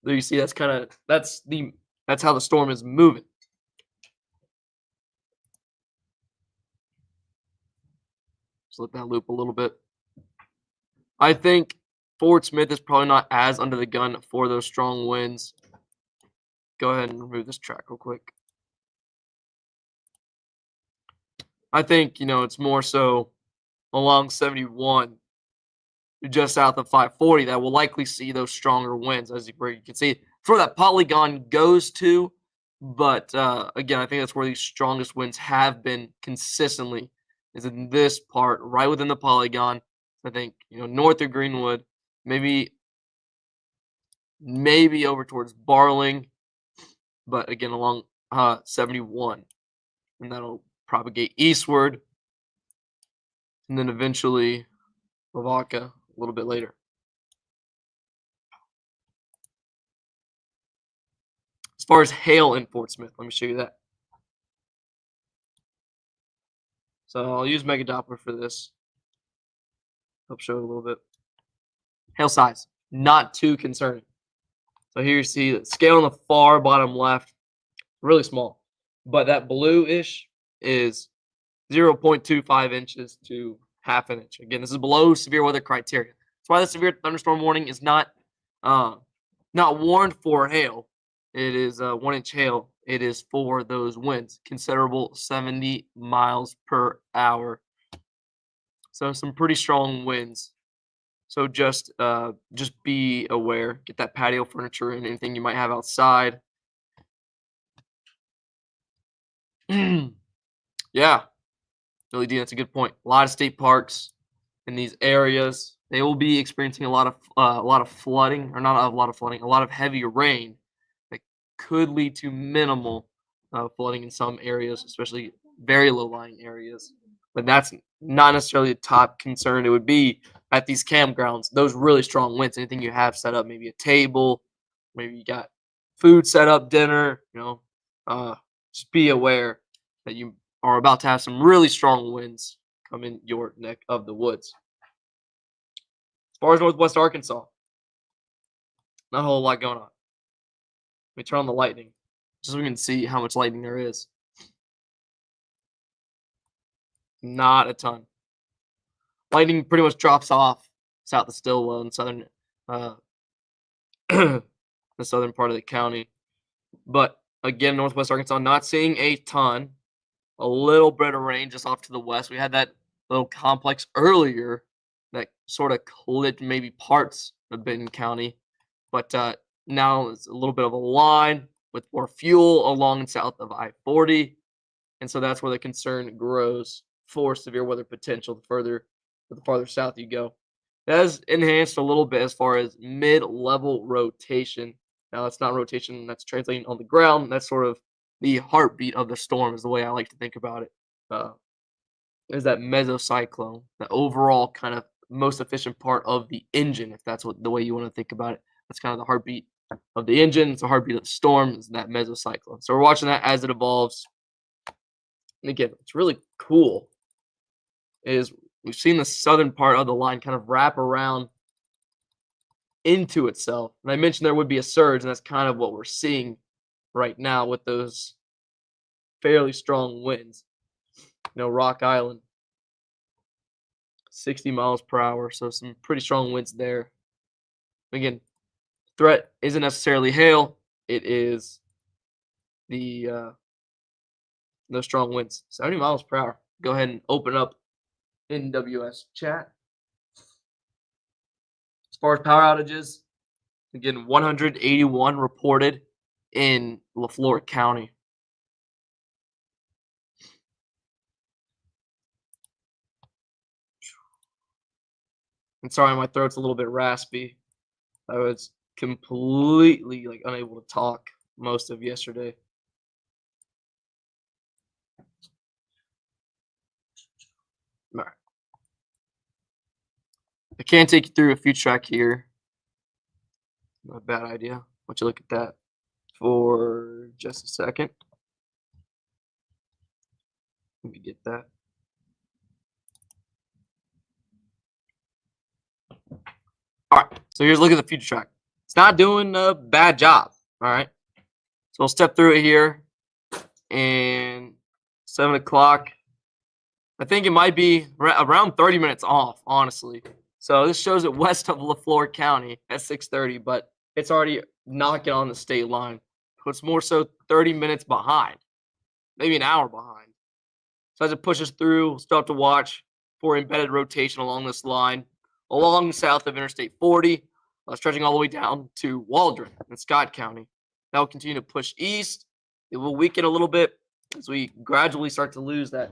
There you see that's how the storm is moving. Just let that loop a little bit. I think Fort Smith is probably not as under the gun for those strong winds. Go ahead and remove this track real quick. I think, it's more so along 71, just south of 540, that will likely see those stronger winds, as you can see. It's where that polygon goes to, but again, I think that's where these strongest winds have been consistently, is in this part, right within the polygon. I think, north of Greenwood, maybe over towards Barling, but again, along 71. And that'll propagate eastward, and then eventually Lavaca a little bit later. As far as hail in Fort Smith, let me show you that. So I'll use Mega Doppler for this. Help show it a little bit. Hail size, not too concerning. So here you see the scale on the far bottom left, really small. But that blue-ish is 0.25 inches to half an inch. Again, this is below severe weather criteria. That's why the severe thunderstorm warning is not warned for hail. It is 1-inch hail. It is for those winds, considerable 70 miles per hour. So some pretty strong winds. So just be aware. Get that patio furniture and anything you might have outside. Yeah, Billy D, that's a good point. A lot of state parks in these areas, they will be experiencing a lot of flooding, or not a lot of flooding, a lot of heavy rain that could lead to minimal flooding in some areas, especially very low-lying areas. But that's not necessarily a top concern. It would be at these campgrounds, those really strong winds. Anything you have set up, maybe a table, maybe you got food set up, dinner. Just be aware that you are about to have some really strong winds come in your neck of the woods. As far as Northwest Arkansas, not a whole lot going on. Let me turn on the lightning, just so we can see how much lightning there is. Not a ton. Lightning pretty much drops off south of Stillwell in southern, the southern part of the county. But again, Northwest Arkansas, not seeing a ton. A little bit of rain just off to the west. We had that little complex earlier that sort of clipped maybe parts of Benton County. But now it's a little bit of a line with more fuel along and south of I-40. And so that's where the concern grows for severe weather potential the farther south you go. That has enhanced a little bit as far as mid-level rotation. Now, that's not rotation that's translating on the ground. That's sort of the heartbeat of the storm is the way I like to think about it. Is that mesocyclone, the overall kind of most efficient part of the engine, if that's the way you want to think about it. That's kind of the heartbeat of the engine. It's the heartbeat of the storm, is that mesocyclone. So we're watching that as it evolves. And again, what's really cool is we've seen the southern part of the line kind of wrap around into itself. And I mentioned there would be a surge, and that's kind of what we're seeing right now with those fairly strong winds. Rock Island, 60 miles per hour, so some pretty strong winds there. Again, threat isn't necessarily hail. It is those strong winds, 70 miles per hour. Go ahead and open up NWS chat. As far as power outages, again, 181 reported in LaFleur County. And sorry, my throat's a little bit raspy. I was completely unable to talk most of yesterday. All right. I can take you through a few track here. Not a bad idea. Why don't you look at that for just a second. Let me get that. All right, so here's a look at the future track. It's not doing a bad job. All right, so we'll step through it here. And 7 o'clock. I think it might be around 30 minutes off, honestly. So this shows it west of LaFleur County at 6:30, but it's already knocking on the state line. So it's more so 30 minutes behind, maybe an hour behind. So as it pushes through, we'll still have to watch for embedded rotation along this line, along south of Interstate 40, stretching all the way down to Waldron in Scott County. That will continue to push east. It will weaken a little bit as we gradually start to lose that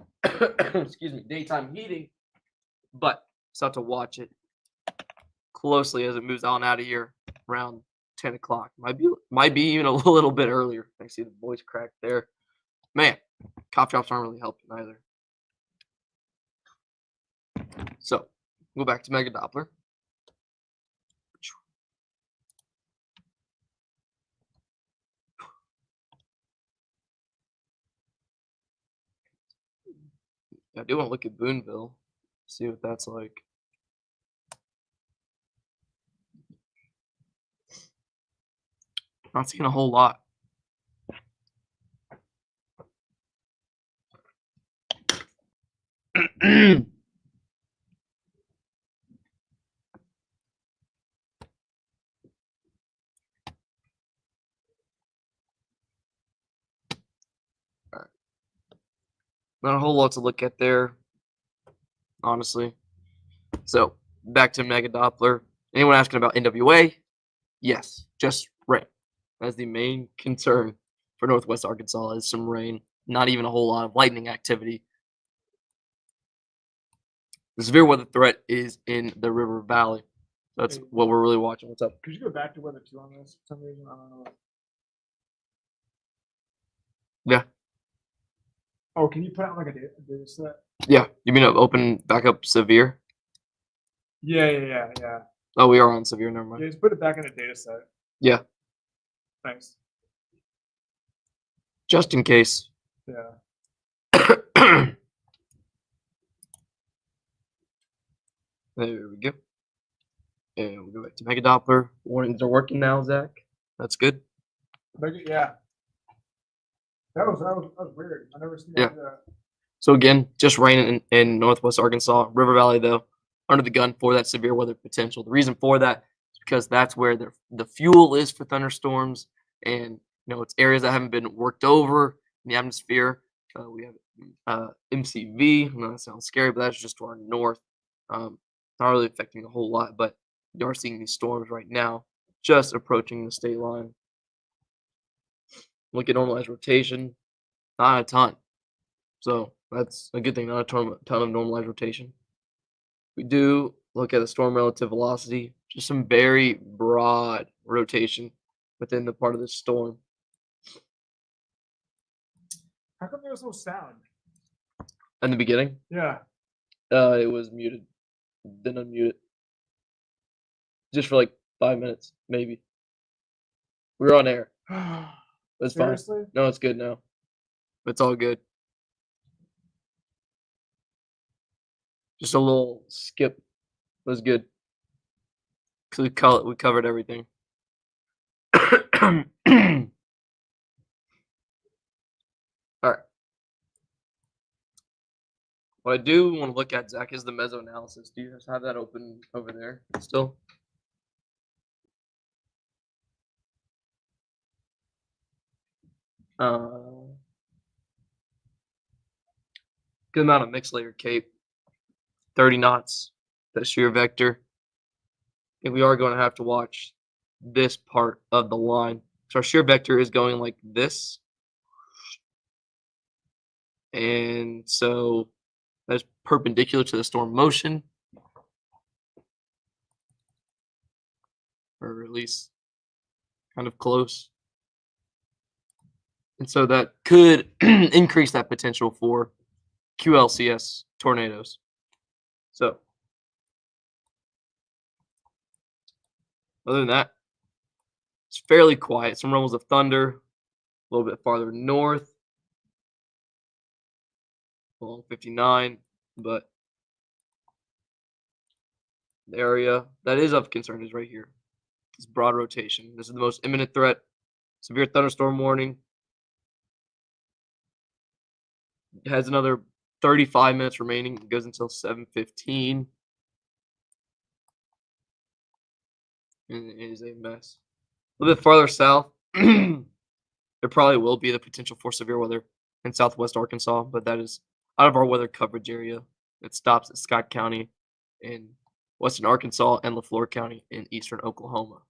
daytime heating, but still have to watch it closely as it moves on out of here around 10 o'clock. Might be even a little bit earlier. I see the voice crack there. Man, cough drops aren't really helping either. So, go back to Mega Doppler. I do want to look at Boonville, see what that's like. Not seeing a whole lot. Not a whole lot to look at there, honestly. So, back to Mega Doppler. Anyone asking about NWA? Yes, just rain. That's the main concern for Northwest Arkansas is some rain. Not even a whole lot of lightning activity. The severe weather threat is in the River Valley. That's what we're really watching. What's up? Could you go back to weather 2 on this for some reason? I don't know. Yeah. Oh, can you put out like a data set? Yeah. You mean to open back up severe? Yeah. Oh, we are on severe. Never mind. Yeah, just put it back in a data set. Yeah. Thanks. Just in case. Yeah. There we go. And we go back to Mega Doppler. Warnings are working now, Zach. That's good. Yeah. That was weird. I never seen that. So again, just rain in Northwest Arkansas. River Valley, though, under the gun for that severe weather potential. The reason for that is because that's where the fuel is for thunderstorms, and it's areas that haven't been worked over in the atmosphere. We have MCV. I know that sounds scary, but that's just to our north. Not really affecting a whole lot, but you are seeing these storms right now, just approaching the state line. Look at normalized rotation, not a ton. So that's a good thing, not a ton of normalized rotation. We do look at the storm relative velocity, just some very broad rotation within the part of the storm. How come there was no sound? In the beginning, Yeah. it was muted. Then unmute it. Just for like 5 minutes, maybe. We were on air. It's fine. Seriously? No, it's good now. It's all good. Just a little skip was good. Because we covered everything. All right. What I do want to look at, Zach, is the meso analysis. Do you guys have that open over there still? Good amount of mixed layer cape. 30 knots. That shear vector. I think we are going to have to watch this part of the line, So our shear vector is going like this. And so that's perpendicular to the storm motion. Or at least kind of close. And so that could increase that potential for QLCS tornadoes. So other than that, it's fairly quiet. Some rumbles of thunder a little bit farther north along 59, but the area that is of concern is right here. This broad rotation. This is the most imminent threat. Severe thunderstorm warning. It has another 35 minutes remaining. It goes until 7:15. And it is a mess. A little bit farther south, there probably will be the potential for severe weather in southwest Arkansas, but that is out of our weather coverage area. It stops at Scott County in western Arkansas and LaFleur County in eastern Oklahoma.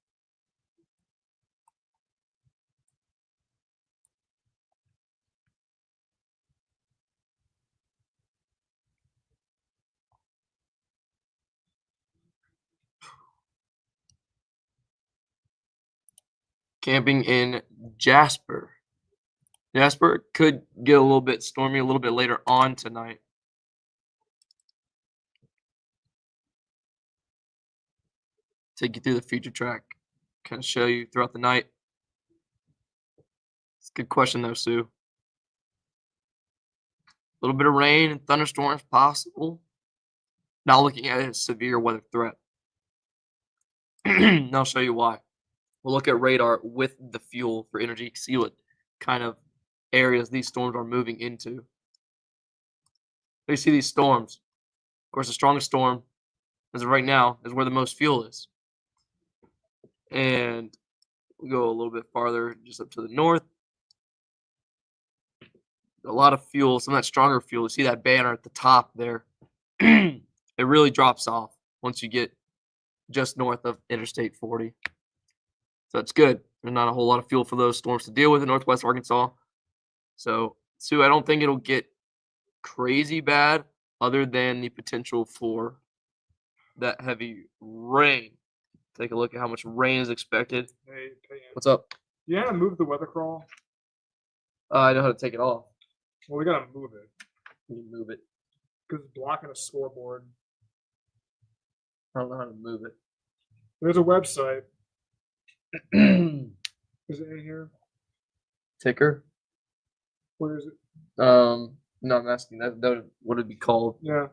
Camping in Jasper. Jasper could get a little bit stormy a little bit later on tonight. Take you through the future track. Kind of show you throughout the night. It's a good question though, Sue. A little bit of rain and thunderstorms possible. Not looking at it as severe weather threat. And I'll show you why. We'll look at radar with the fuel for energy, see what kind of areas these storms are moving into. You see these storms. Of course, the strongest storm, as of right now, is where the most fuel is. And we go a little bit farther, just up to the north. A lot of fuel, some of that stronger fuel. You see that banner at the top there. It really drops off once you get just north of Interstate 40. So that's good. There's not a whole lot of fuel for those storms to deal with in northwest Arkansas. So, Sue, I don't think it'll get crazy bad other than the potential for that heavy rain. Take a look at how much rain is expected. Hey, What's up? you know how to move the weather crawl? I know how to take it off. Well, we gotta move it You move it. because it's blocking a scoreboard. I don't know how to move it. There's a website. Is it in here? Ticker? Where is it? No, I'm asking that what would it be called? Yeah.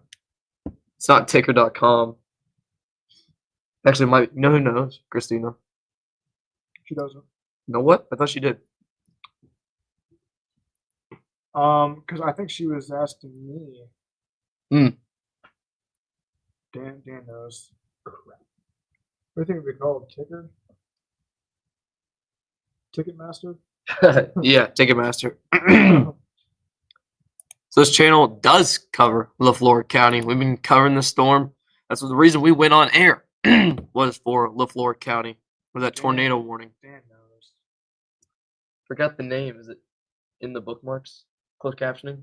It's not ticker.com. Actually, it might. You know who knows? Christina. She doesn't. You know what? I thought she did. Because I think she was asking me. Hmm. Dan knows. Crap. What do you think it'd be called? Ticker? Ticketmaster? Yeah, Ticketmaster. So this channel does cover LaFleur County. We've been covering the storm. That's the reason we went on air was for LaFleur County for that tornado warning. Dan knows. Forgot the name. Is it in the bookmarks? Closed captioning?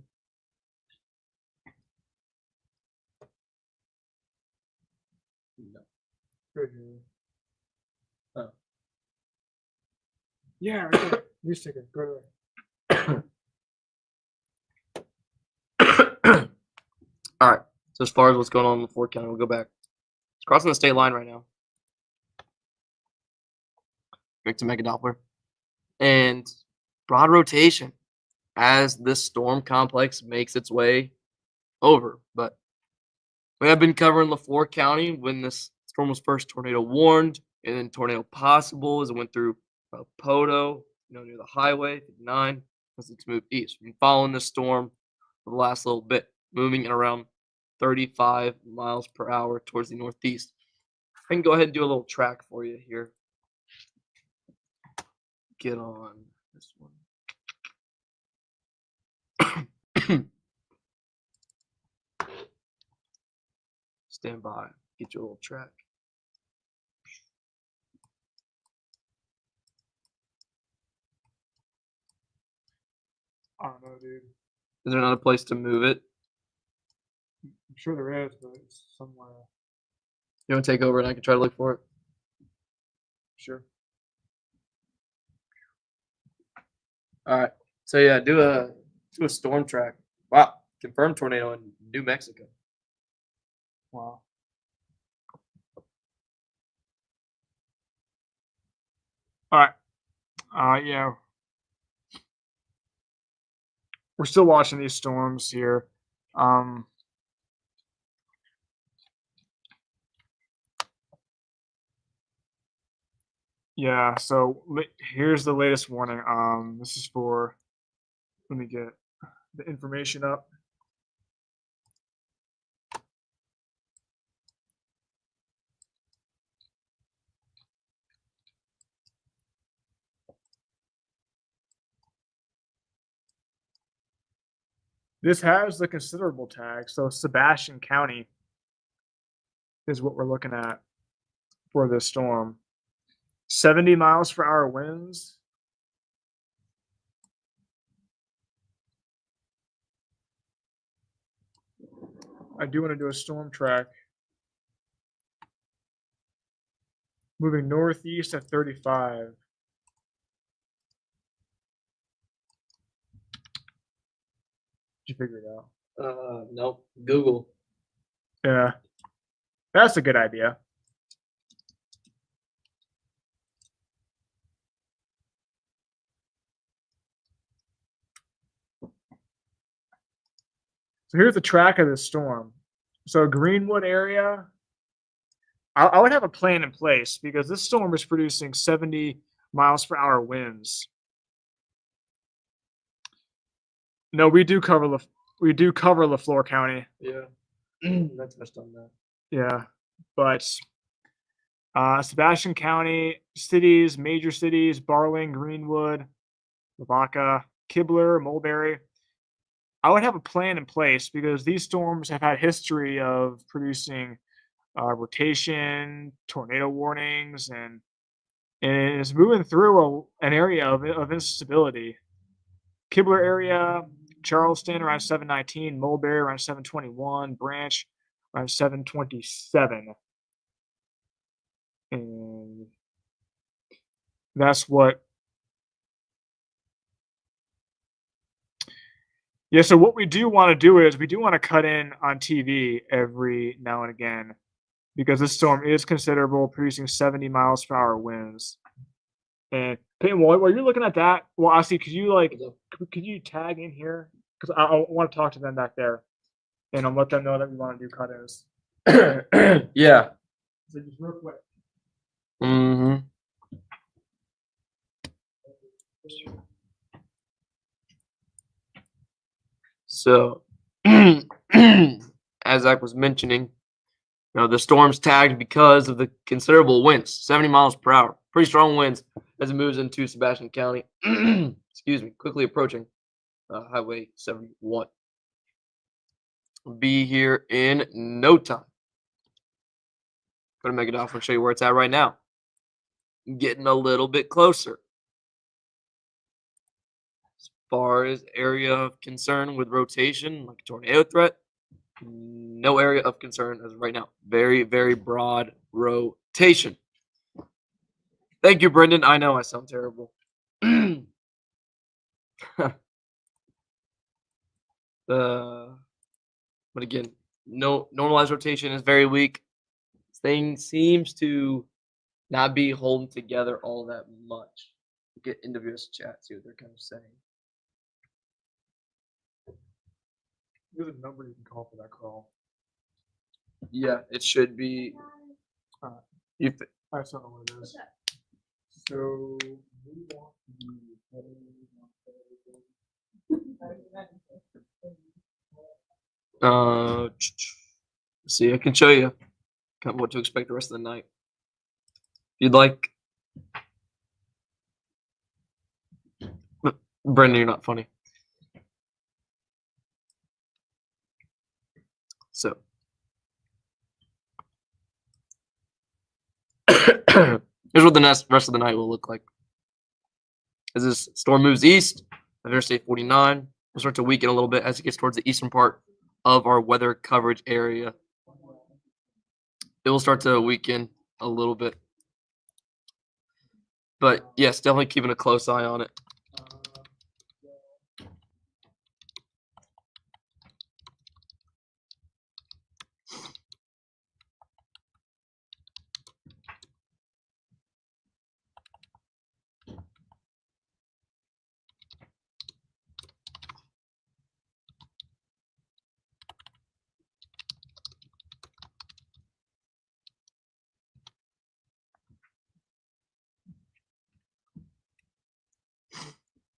No. Good news. Oh. Yeah, right there. News ticker. Go there. All right. So as far as what's going on in LaFleur County, we'll go back. It's crossing the state line right now. Back to Mega Doppler. And broad rotation as this storm complex makes its way over. But we have been covering LaFleur County when this storm was first tornado warned, and then tornado possible as it went through Poto, near the highway 59, as it's moved east. We've been following this storm for the last little bit, moving at around 35 miles per hour towards the northeast. I can go ahead and do a little track for you here. Get on this one. Stand by. Get your little track. I don't know, dude. Is there another place to move it? I'm sure there is, but it's somewhere. You want to take over and I can try to look for it? Sure. All right. So yeah, do a storm track. Wow. Confirmed tornado in New Mexico. Wow. All right. Yeah. We're still watching these storms here. Yeah, so here's the latest warning. This is for, let me get the information up. This has the considerable tag, so Sebastian County is what we're looking at for this storm. 70 miles per hour winds. I do want to do a storm track. Moving northeast at 35. Did you figure it out? Nope. Google. Yeah. That's a good idea. So here's the track of the storm. So Greenwood area, I would have a plan in place because this storm is producing 70 miles per hour winds. No, we do cover LaFleur County. Yeah. That's touched on that. Yeah, but Sebastian County cities, major cities: Barling, Greenwood, Lavaca, Kibler, Mulberry. I would have a plan in place because these storms have had history of producing rotation, tornado warnings, and it's moving through an area of instability. Kibler area, Charleston around 719, Mulberry around 721, Branch around 727. And that's what. Yeah, so what we do want to do is we do want to cut in on TV every now and again because this storm is considerable, producing 70 miles per hour winds. And Peyton, while you're looking at that, well, Ossie, could you tag in here? Because I want to talk to them back there and I'll let them know that we want to do cut-ins. Yeah. So just real quick. Mm-hmm. So, as Zach was mentioning, the storm's tagged because of the considerable winds, 70 miles per hour. Pretty strong winds as it moves into Sebastian County. Excuse me, quickly approaching Highway 71. We'll be here in no time. Go to Megadolphin and show you where it's at right now. Getting a little bit closer. As far as area of concern with rotation, like tornado threat, no area of concern as of right now. Very, very broad rotation. Thank you, Brendan. I know I sound terrible. But again, no normalized rotation is very weak. This thing seems to not be holding together all that much. Get into this chat, see what they're kind of saying. There's a number you can call for that call. Yeah, it should be. I You just don't know what it is. So we want see, I can show you kind of what to expect the rest of the night. If you'd like. Brendan, you're not funny. So. Here's what the rest of the night will look like. As this storm moves east, Interstate 49 will start to weaken a little bit as it gets towards the eastern part of our weather coverage area. It will start to weaken a little bit. But yes, definitely keeping a close eye on it.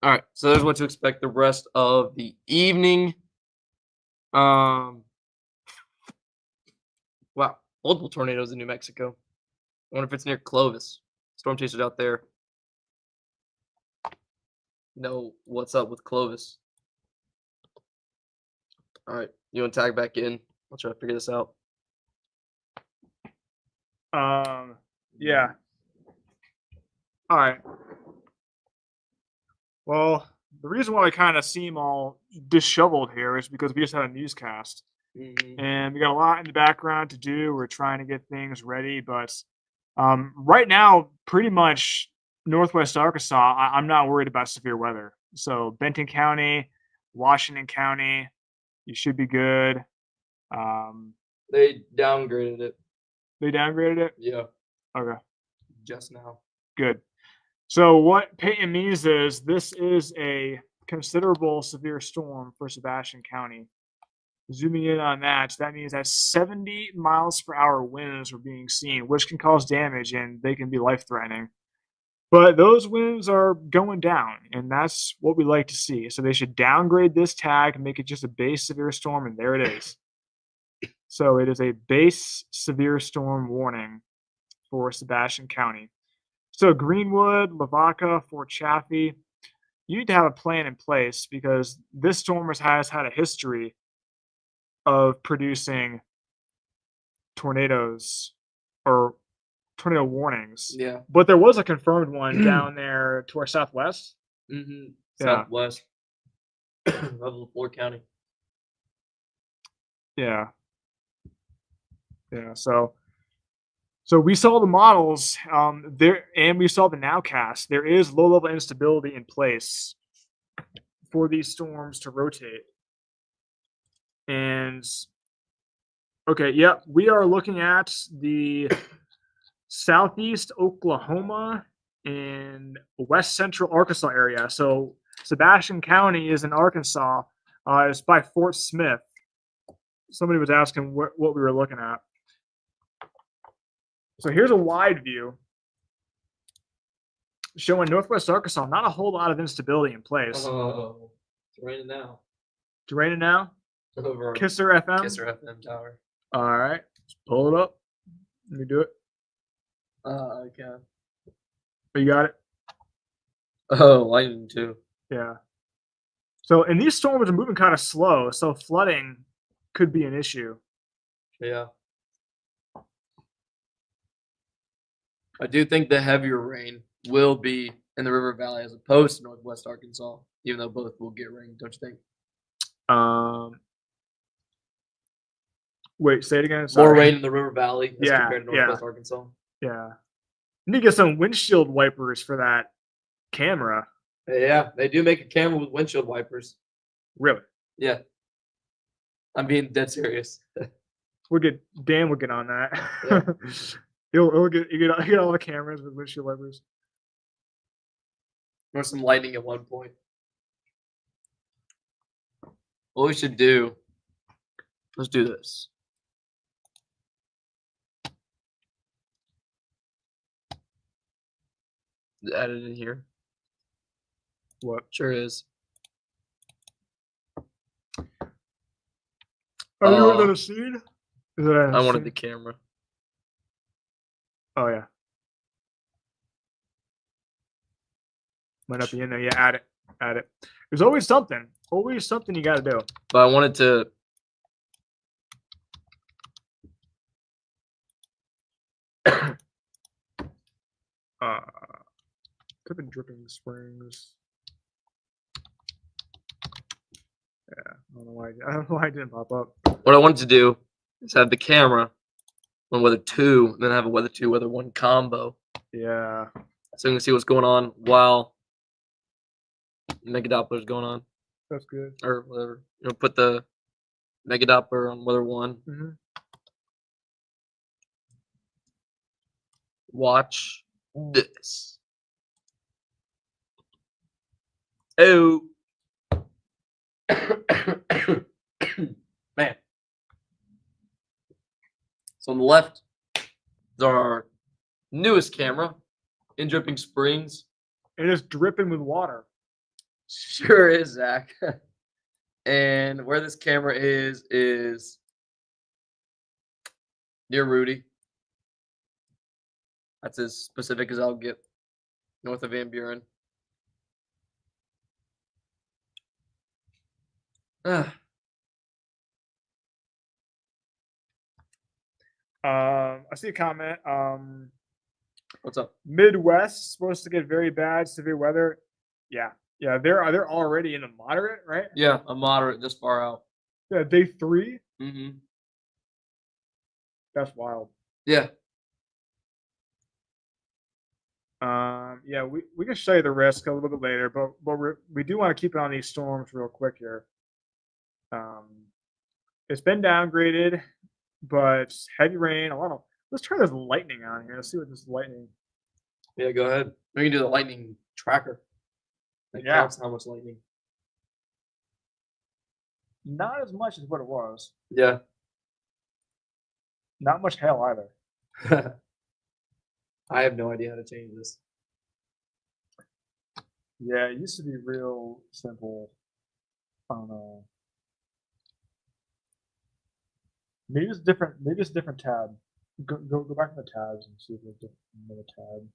All right, so there's what to expect the rest of the evening. Wow, multiple tornadoes in New Mexico. I wonder if it's near Clovis. Storm chasers out there know what's up with Clovis. All right, you want to tag back in? I'll try to figure this out. Yeah. All right. Well, the reason why we kind of seem all disheveled here is because we just had a newscast. And we got a lot in the background to do. We're trying to get things ready, but right now, pretty much Northwest Arkansas, I'm not worried about severe weather. So Benton County, Washington County, you should be good. They downgraded it. They downgraded it? Yeah. Okay. Just now. Good. So what Peyton means is this is a considerable severe storm for Sebastian County. Zooming in on that, that means that 70 miles per hour winds are being seen, which can cause damage and they can be life-threatening. But those winds are going down, and that's what we like to see. So they should downgrade this tag, make it just a base severe storm, and there it is. So it is a base severe storm warning for Sebastian County. So Greenwood, Lavaca, Fort Chaffee, you need to have a plan in place because this storm has had a history of producing tornadoes or tornado warnings. Yeah. But there was a confirmed one down there to our southwest. Mm-hmm. Yeah. Southwest of LaFleur County. Yeah. Yeah. So we saw the models there, and we saw the nowcast. There is low-level instability in place for these storms to rotate. And okay, yep, we are looking at the southeast Oklahoma and west central Arkansas area. So Sebastian County is in Arkansas. It's by Fort Smith. Somebody was asking what we were looking at. So here's a wide view showing Northwest Arkansas. Not a whole lot of instability in place. Oh, it's raining now. It's raining now. Over Kisser FM. Kisser FM tower. All right, let's pull it up. Let me do it. Okay. Oh, you got it. Oh, lightning too. Yeah. So, and these storms are moving kind of slow, so flooding could be an issue. Yeah. I do think the heavier rain will be in the River Valley as opposed to Northwest Arkansas, even though both will get rain, don't you think? Wait, say it again. More Sorry. rain in the River Valley as compared to Northwest Arkansas. Yeah. You need to get some windshield wipers for that camera. Yeah, they do make a camera with windshield wipers. Really? Yeah. I'm being dead serious. Dan will get on that. Yeah. He'll get all the cameras with windshield wipers. Or some lightning at one point. What we should do, let's do this. Add it in here. What? Sure is. Are you on the scene? Is it I wanted the camera. Oh yeah. Might not be in there. Yeah, add it. Add it. There's always something. Always something you got to do. But I wanted to. Could have been dripping springs. I don't know why it didn't pop up. What I wanted to do is have the camera on weather 2, and then have a weather 2, weather 1 combo. Yeah. So you can see what's going on while Mega Doppler's going on, That's good. or whatever. Put the Mega Doppler on weather 1. Mm-hmm. Watch this. Oh. Man. So on the left is our newest camera in Dripping Springs. It is dripping with water. Sure is, Zach. And where this camera is near Rudy. That's as specific as I'll get. North of Van Buren. I see a comment. What's up? Midwest supposed to get very bad, severe weather. Yeah. They're already in the moderate, right? Yeah, a moderate this far out. Yeah, day 3. Mm-hmm. That's wild. Yeah. Yeah, we can show you the risk a little bit later, but we do want to keep it on these storms real quick here. It's been downgraded, but heavy rain, let's try this lightning on here. Let's see what this lightning. Yeah, go ahead. We can do the lightning tracker. That counts how much lightning. Not as much as what it was. Yeah. Not much hail either. I have no idea how to change this. Yeah, it used to be real simple. I don't know. Maybe it's different. Maybe it's a different tab. Go back to the tabs and see if there's another tab.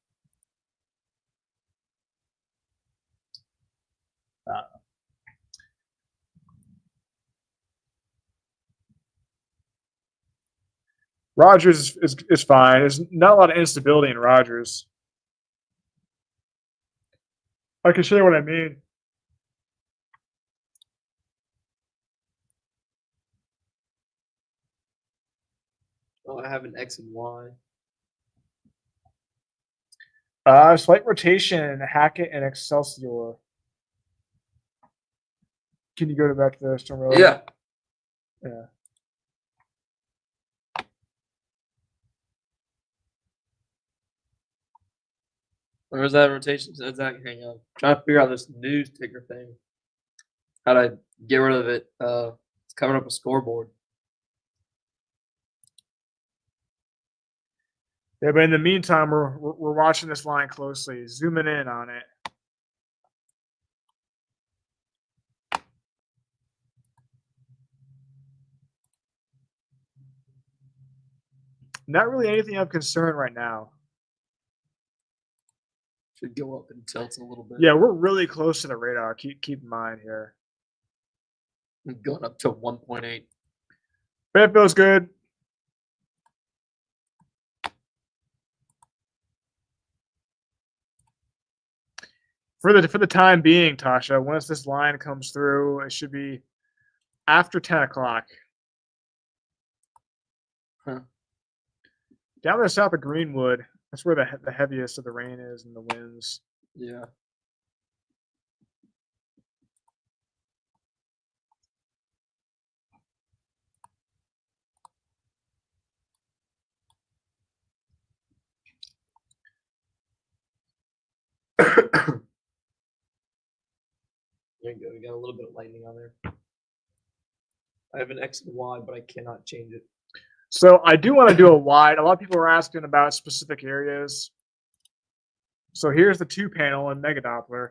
Rogers is fine. There's not a lot of instability in Rogers. I can show you what I mean. Oh, I have an X and Y. Slight rotation, Hackett and Excelsior. Can you go back to the storm road? Yeah. Yeah. Where's that rotation? Hang on. Trying to figure out this news ticker thing. How to get rid of it. It's covering up a scoreboard. Yeah, but in the meantime, we're watching this line closely, zooming in on it. Not really anything of concern right now. Should go up and tilt a little bit. Yeah, we're really close to the radar. Keep in mind here. Going up to 1.8. But it feels good. For the time being, Tasha, once this line comes through, it should be after 10 o'clock. Huh. Down there south of Greenwood, that's where the heaviest of the rain is and the winds. Yeah. There you go. We got a little bit of lightning on there. I have an X and Y, but I cannot change it. So I do want to do a wide. A lot of people are asking about specific areas. So here's the 2-panel in Mega Doppler.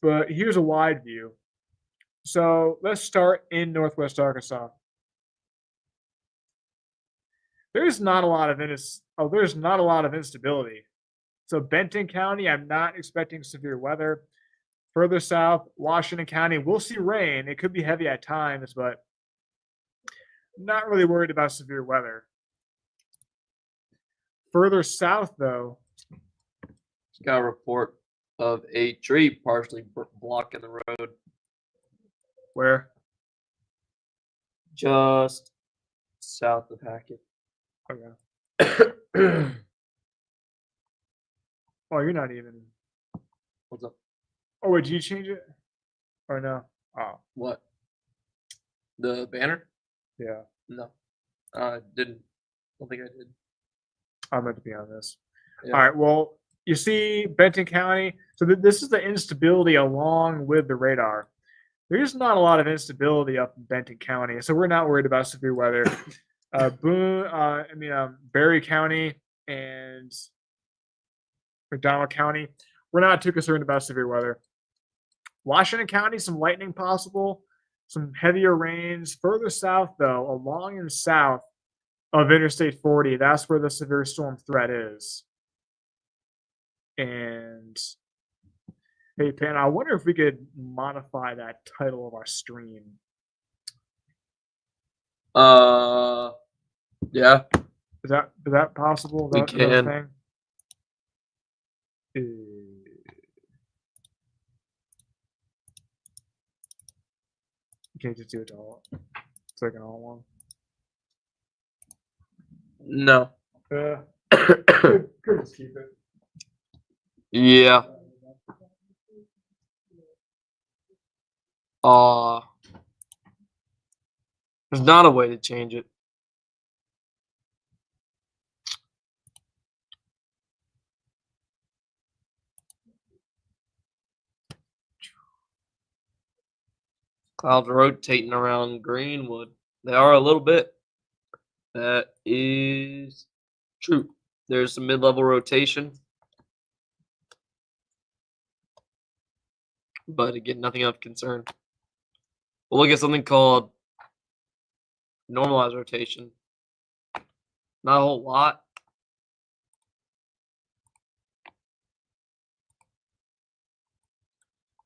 But here's a wide view. So let's start in Northwest Arkansas. There's not a lot of instability. So Benton County, I'm not expecting severe weather. Further south, Washington County, we'll see rain. It could be heavy at times, but not really worried about severe weather. Further south, though, Got a report of a tree partially blocking the road. where just south of Hackett. Okay. Oh, you're not even. What's up? Oh, wait, did you change it? Or no? Oh, What? The banner? yeah. No, I didn't. Don't think I did. I meant to be on this. Yeah. All right. Well, you see Benton County. So this is the instability along with the radar. There's not a lot of instability up in Benton County, so we're not worried about severe weather. Berry County and McDonald County, we're not too concerned about severe weather. Washington County, some lightning possible, some heavier rains. Further south, though, along and south of Interstate 40, that's where the severe storm threat is. And hey, Pan, I wonder if we could modify that title of our stream. Yeah. Is that possible? We Is that a can. thing? You can't just do it all. It's like an all one. No. Could just keep it. Yeah. There's not a way to change it. Clouds rotating around Greenwood. They are a little bit. That is true. There's some mid-level rotation. But again, nothing of concern. We'll look at something called normalized rotation. Not a whole lot.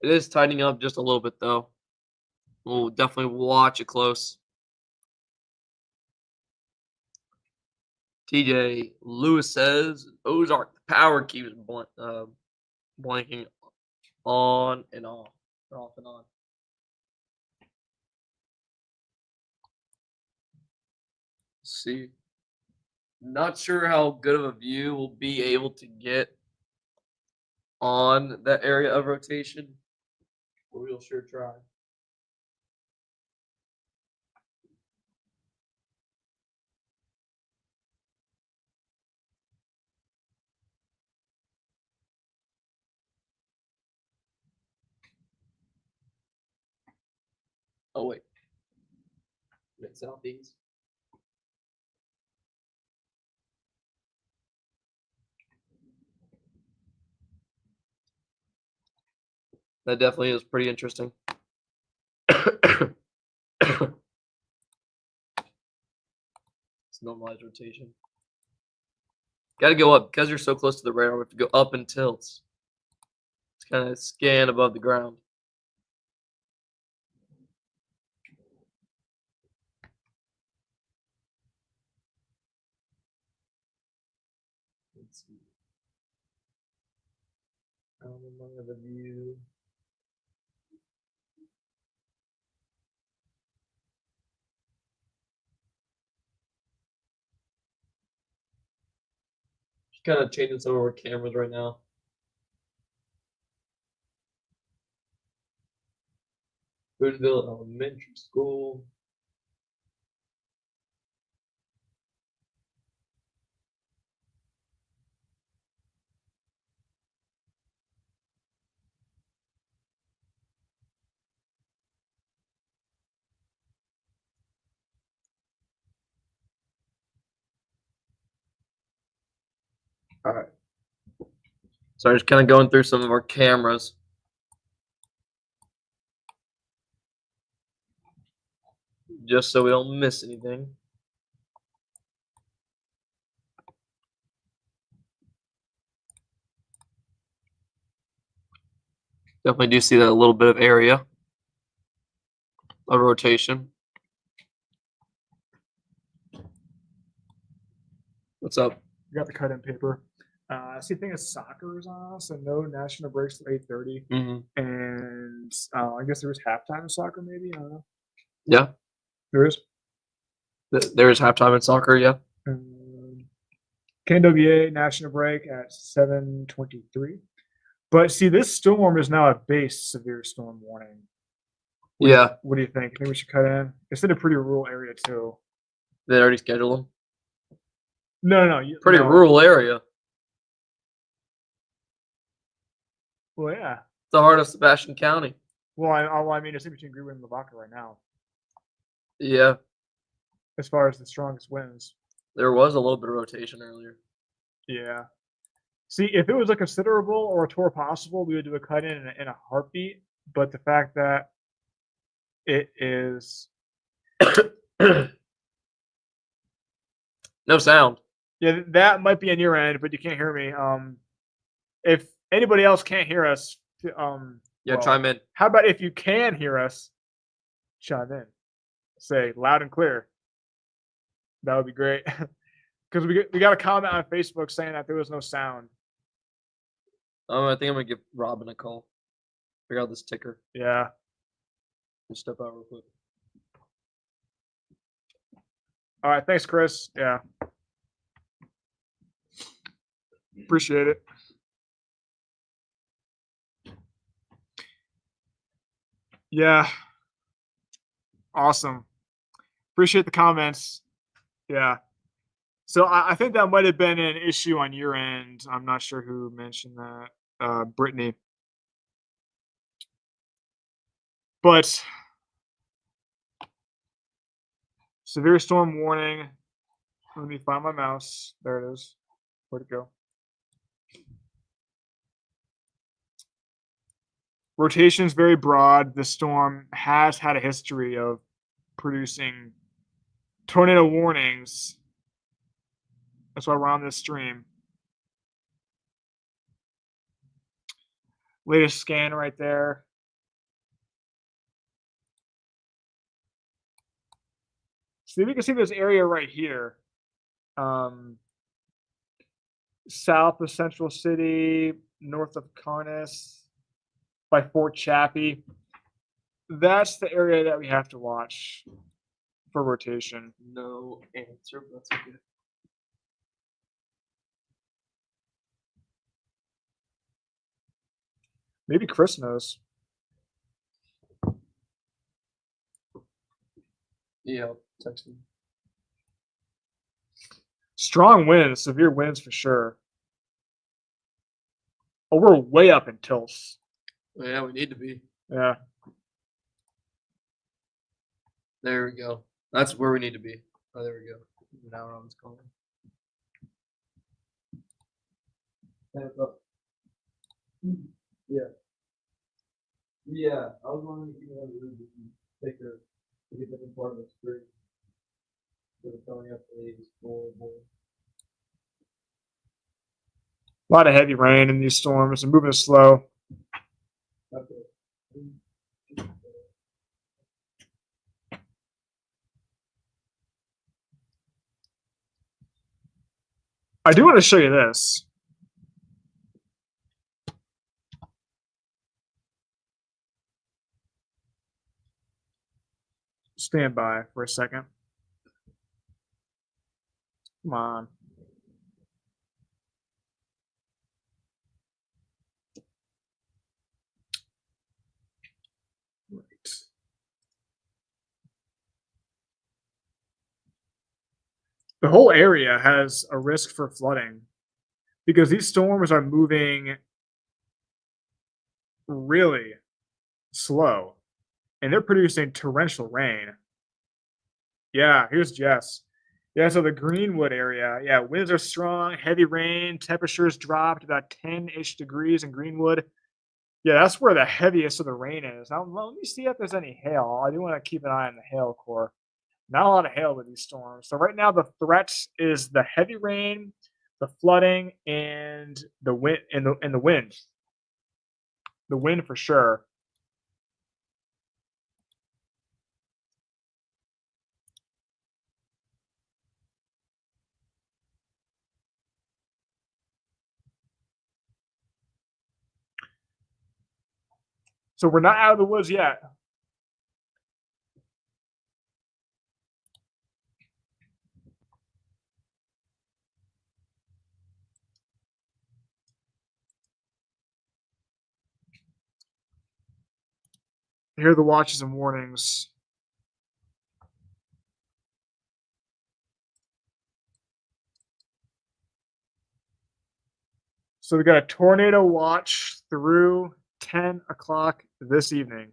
It is tightening up just a little bit, though. We'll definitely watch it close. TJ Lewis says Ozark, the power keeps blanking on and off, or off and on. Let's see. Not sure how good of a view we'll be able to get on that area of rotation, but we'll sure try. Oh, wait. Mid southeast. That definitely is pretty interesting. It's normalized rotation. Got to go up because you're so close to the radar. We have to go up in tilts. It's kind of scan above the ground. Let's see. Among the view. Just kind of changing some of our cameras right now. Boonville Elementary School. All right. So I'm just kind of going through some of our cameras. Just so we don't miss anything. Definitely do see that a little bit of area of rotation. What's up? You got the cut in paper. I see the thing is soccer is on, so no national breaks till 8:30. Mm-hmm. And I guess there was halftime in soccer, maybe. I don't know. Yeah. There is. There's halftime in soccer, yeah. KNWA national break at 7:23. But see, this storm is now a base severe storm warning. Yeah, What do you think? Maybe we should cut in. It's in a pretty rural area too. they already scheduled them. No. Pretty no. rural area. Well, yeah. The heart of Sebastian County. Well, I mean, it's in between Greenwood and Lavaca right now, Yeah, as far as the strongest winds. there was a little bit of rotation earlier. Yeah. See, if it was a considerable or a tour possible, we would do a cut in a heartbeat. But the fact that it is, No sound. yeah, that might be on your end, but you can't hear me. If anybody else can't hear us, Yeah, well, chime in. how about if you can hear us, chime in, say loud and clear. That would be great. Because we got a comment on Facebook saying that there was no sound. I think I'm gonna give Robin a call. Figure out this ticker. Yeah. Just step out real quick. All right. Thanks, Chris. Yeah. Appreciate it. Yeah. Awesome. Appreciate the comments. Yeah. So I think that might have been an issue on your end. I'm not sure who mentioned that. Brittany. But severe storm warning. Let me find my mouse. There it is. Where'd it go? Rotation is very broad. The storm has had a history of producing tornado warnings. That's why we're on this stream. Latest scan right there. So we can see this area right here. South of Central City, north of Carnes, by Fort Chappie. That's the area that we have to watch for rotation. No answer, but that's okay. Maybe Chris knows. Yeah, text me. Strong winds, severe winds for sure. Oh, we're way up in tilts. Yeah, we need to be. Yeah. There we go. That's where we need to be. Oh, there we go. Now Robin's calling. Yeah. Yeah, I was wondering if you had a take a different part of the screen. So it's telling up a score. A lot of heavy rain in these storms and moving slow. Okay. I do want to show you this. Stand by for a second. Come on. Right. The whole area has a risk for flooding because these storms are moving really slow and they're producing torrential rain. Yeah, here's Jess. Yeah, so the Greenwood area, yeah, winds are strong, heavy rain, temperatures dropped about 10-ish degrees in Greenwood. Yeah, that's where the heaviest of the rain is. Now, let me see if there's any hail. I do want to keep an eye on the hail core. Not a lot of hail with these storms. So right now the threat is the heavy rain, the flooding, and the wind and the wind. The wind for sure. So we're not out of the woods yet. Here are the watches and warnings. So we got a tornado watch through 10 o'clock this evening.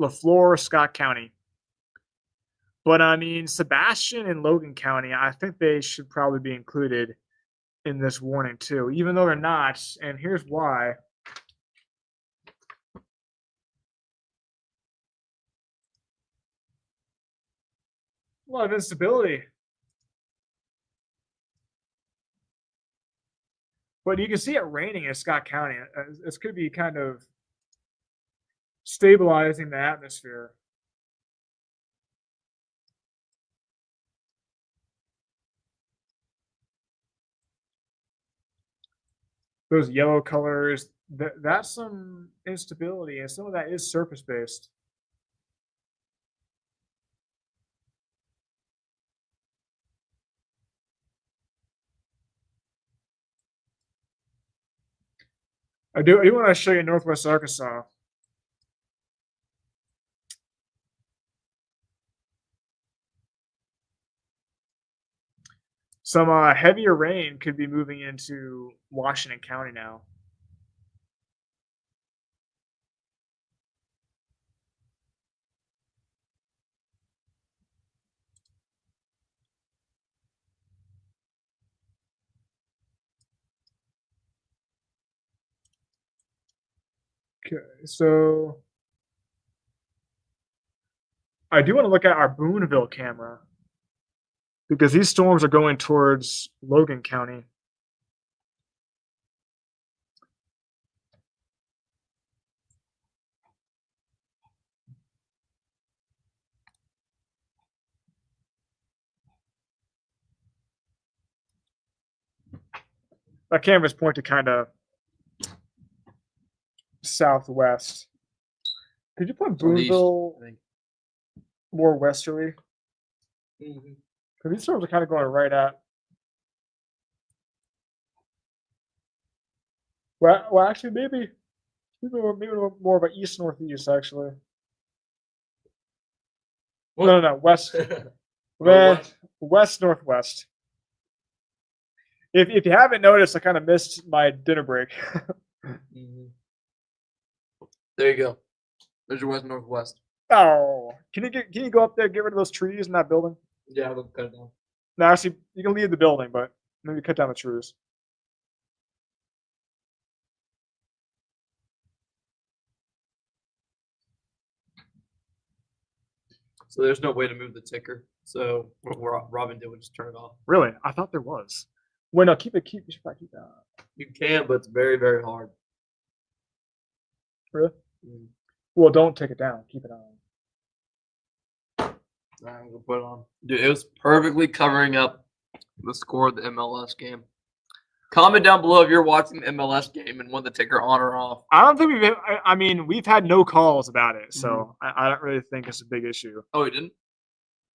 LaFleur, Scott County. But I mean, Sebastian and Logan County, I think they should probably be included in this warning too, even though they're not. And here's why. A lot of instability. But you can see it raining in Scott County. This could be kind of stabilizing the atmosphere. Those yellow colors, that's some instability, and some of that is surface based. I do want to show you Northwest Arkansas. Some heavier rain could be moving into Washington County now. Okay, so I do want to look at our Boonville camera because these storms are going towards Logan County. That camera's pointed kind of southwest. Could you put Boonville more westerly? Because these storms are kind of going right at. Well, actually, maybe more of an east-northeast, actually. No, west. West-northwest. If you haven't noticed, I kind of missed my dinner break. There you go. There's your west-northwest. Oh, can you go up there, get rid of those trees in that building? Yeah, we'll cut it down. No, actually, you can leave the building, but maybe cut down the trees. So there's no way to move the ticker. So what Robin did was just turn it off. Really? I thought there was. Well, no, keep it. You should probably keep that. You can, but it's very, very hard. Really? Well, don't take it down. Keep it on. I'm gonna put it on. Dude, it was perfectly covering up the score of the MLS game. Comment down below if you're watching the MLS game and want the ticker on or off. I don't think we've had no calls about it, so I don't really think it's a big issue. Oh, you didn't?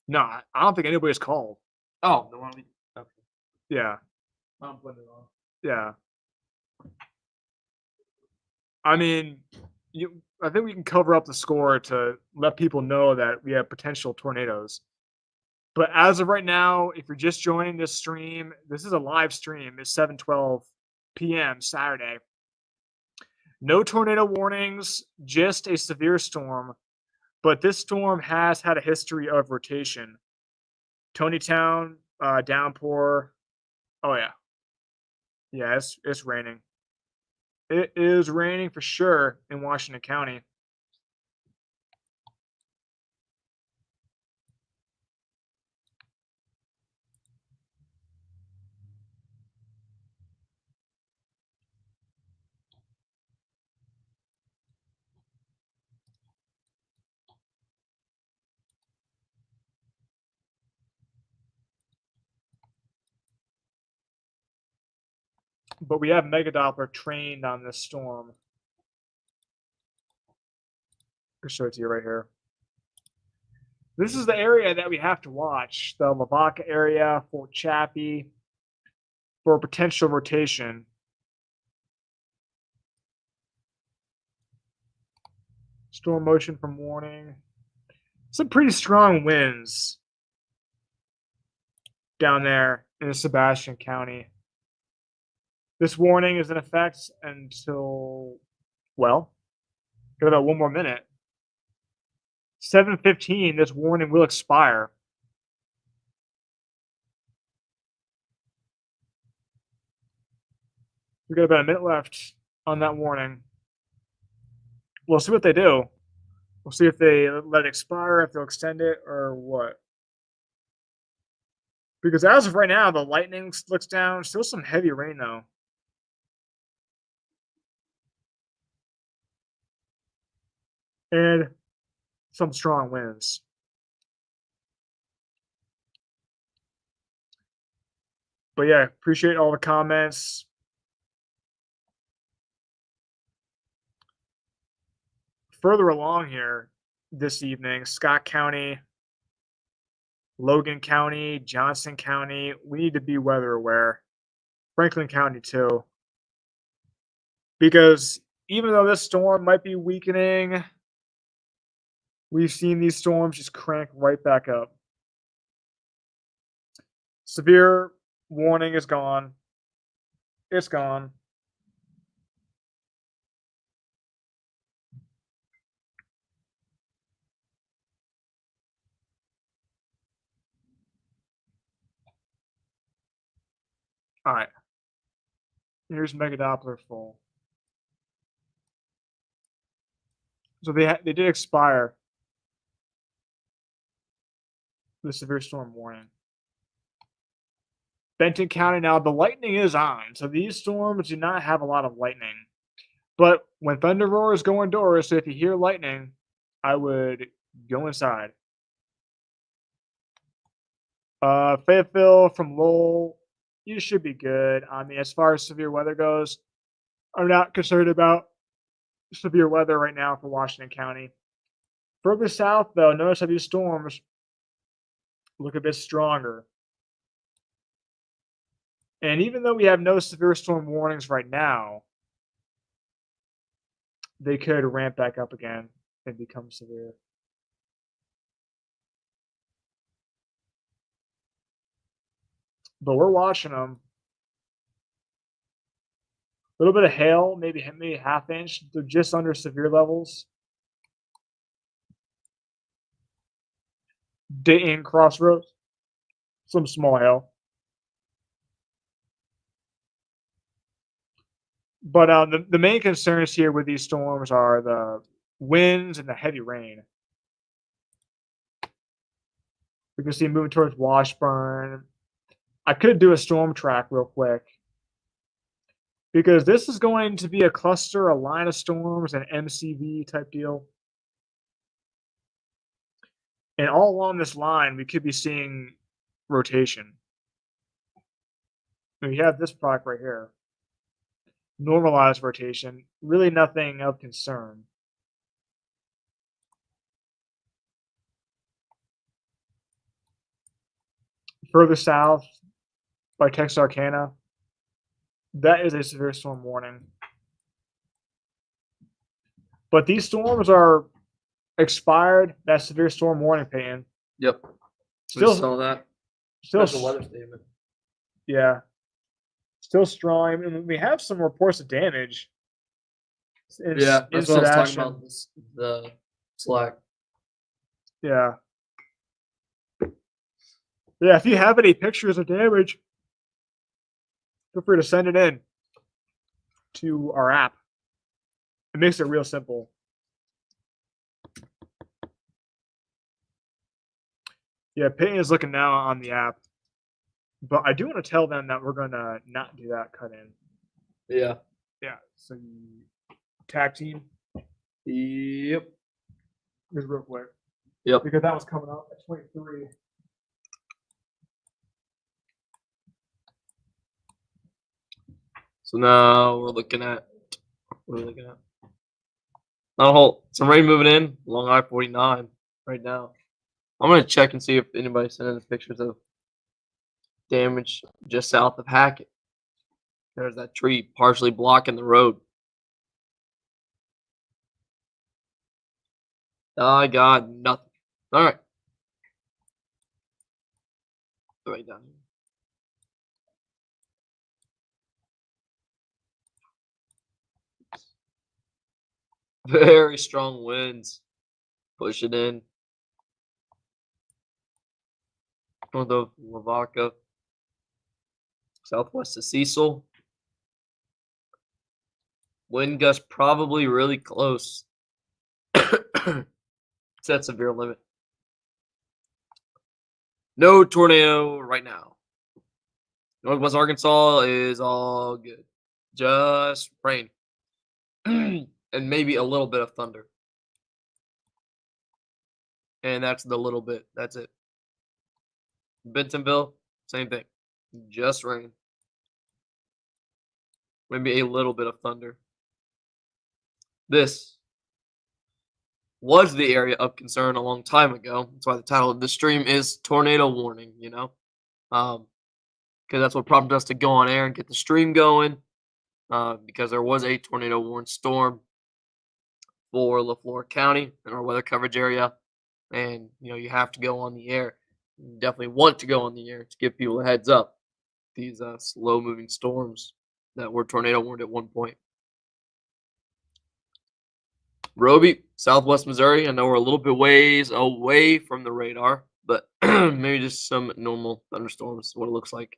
No, I don't think anybody's called. Oh, the one we. Okay. Yeah. I'm putting it on. Yeah. I mean, I think we can cover up the score to let people know that we have potential tornadoes. But as of right now, if you're just joining this stream, this is a live stream. It's 7:12 p.m. Saturday. No tornado warnings, just a severe storm. But this storm has had a history of rotation. Tonytown, downpour. Oh, yeah. Yeah, it's raining. It is raining for sure in Washington County. But we have Mega Doppler trained on this storm. I'll show it to you right here. This is the area that we have to watch, the Lavaca area, Fort Chaffee, for potential rotation. Storm motion from warning. Some pretty strong winds down there in Sebastian County. This warning is in effect until, well, got about 1 more minute. 7:15, this warning will expire. We got about a minute left on that warning. We'll see what they do. We'll see if they let it expire, if they'll extend it, or what. Because as of right now, the lightning looks down. Still some heavy rain, though. And some strong winds. But yeah, appreciate all the comments. Further along here this evening, Scott County, Logan County, Johnson County, we need to be weather aware. Franklin County too. Because even though this storm might be weakening, we've seen these storms just crank right back up. Severe warning is gone. It's gone. All right. Here's Mega Doppler full. So they did expire the severe storm warning. Benton County, now the lightning is on. So these storms do not have a lot of lightning. But when thunder roars, go indoors. So if you hear lightning, I would go inside. Fayetteville from Lowell, you should be good. I mean, as far as severe weather goes, I'm not concerned about severe weather right now for Washington County. Further south, though, notice how these storms look a bit stronger. And even though we have no severe storm warnings right now, they could ramp back up again and become severe. But we're watching them. A little bit of hail, maybe half inch. They're just under severe levels. Dayton Crossroads, some small hail. But the main concerns here with these storms are the winds and the heavy rain. We can see moving towards Washburn. I could do a storm track real quick, because this is going to be a cluster, a line of storms, an MCV type deal. And all along this line, we could be seeing rotation. We have this product right here. Normalized rotation, really nothing of concern. Further south by Texarkana, that is a severe storm warning. But these storms are expired. That severe storm warning, Payton. Yep. Still Saw that. Still, Special weather statement. Yeah. Still strong. I mean, we have some reports of damage. Yeah, that's what I was talking about. The Slack. Yeah. Yeah, if you have any pictures of damage, feel free to send it in to our app. It makes it real simple. Yeah, Payton is looking now on the app. But I do want to tell them that we're going to not do that cut in. Yeah. Yeah. So you tag team. Yep. Just real quick. Yep. Because that was coming up at 23. So now we're looking at not a whole some rain moving in along I-49 right now. I'm gonna check and see if anybody sent in the pictures of damage just south of Hackett. There's that tree partially blocking the road. I got nothing. All right. Right down here. Very strong winds. Push it in. North of Lavaca. Southwest of Cecil. Wind gust probably really close. It's that severe limit. No tornado right now. Northwest Arkansas is all good. Just rain. And maybe a little bit of thunder. And that's the little bit. That's it. Bentonville, same thing. Just rain. Maybe a little bit of thunder. This was the area of concern a long time ago. That's why the title of the stream is Tornado Warning, you know? Because that's what prompted us to go on air and get the stream going. Because there was a tornado warned storm for LaFleur County in our weather coverage area. And, you have to go on the air. You definitely want to go on the air to give people a heads up. These slow-moving storms that were tornado warned at one point. Roby, Southwest Missouri. I know we're a little bit ways away from the radar, but maybe just some normal thunderstorms is what it looks like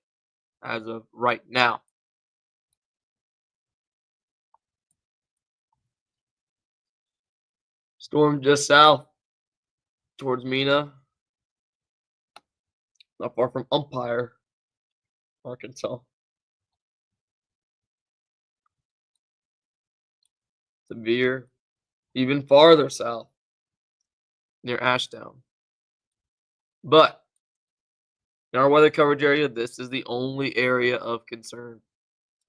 as of right now. Storm just south towards Mena, not far from Umpire, Arkansas. Severe, even farther south, near Ashdown. But in our weather coverage area, this is the only area of concern.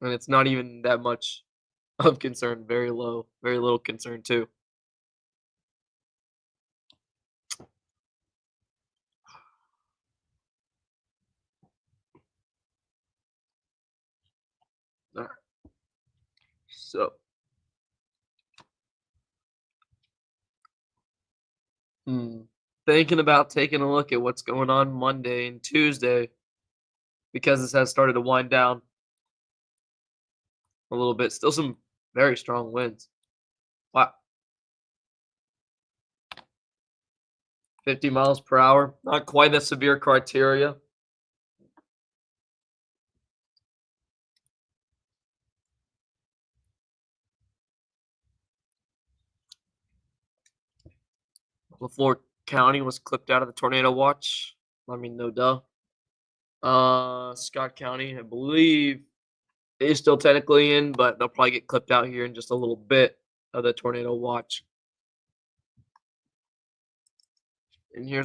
And it's not even that much of concern, very low, very little concern too. All right. So, thinking about taking a look at what's going on Monday and Tuesday, because this has started to wind down a little bit. Still some very strong winds. Wow. 50 miles per hour. Not quite that severe criteria. LaFleur County was clipped out of the tornado watch. I mean, no duh. Scott County, I believe, is still technically in, but they'll probably get clipped out here in just a little bit of the tornado watch. And here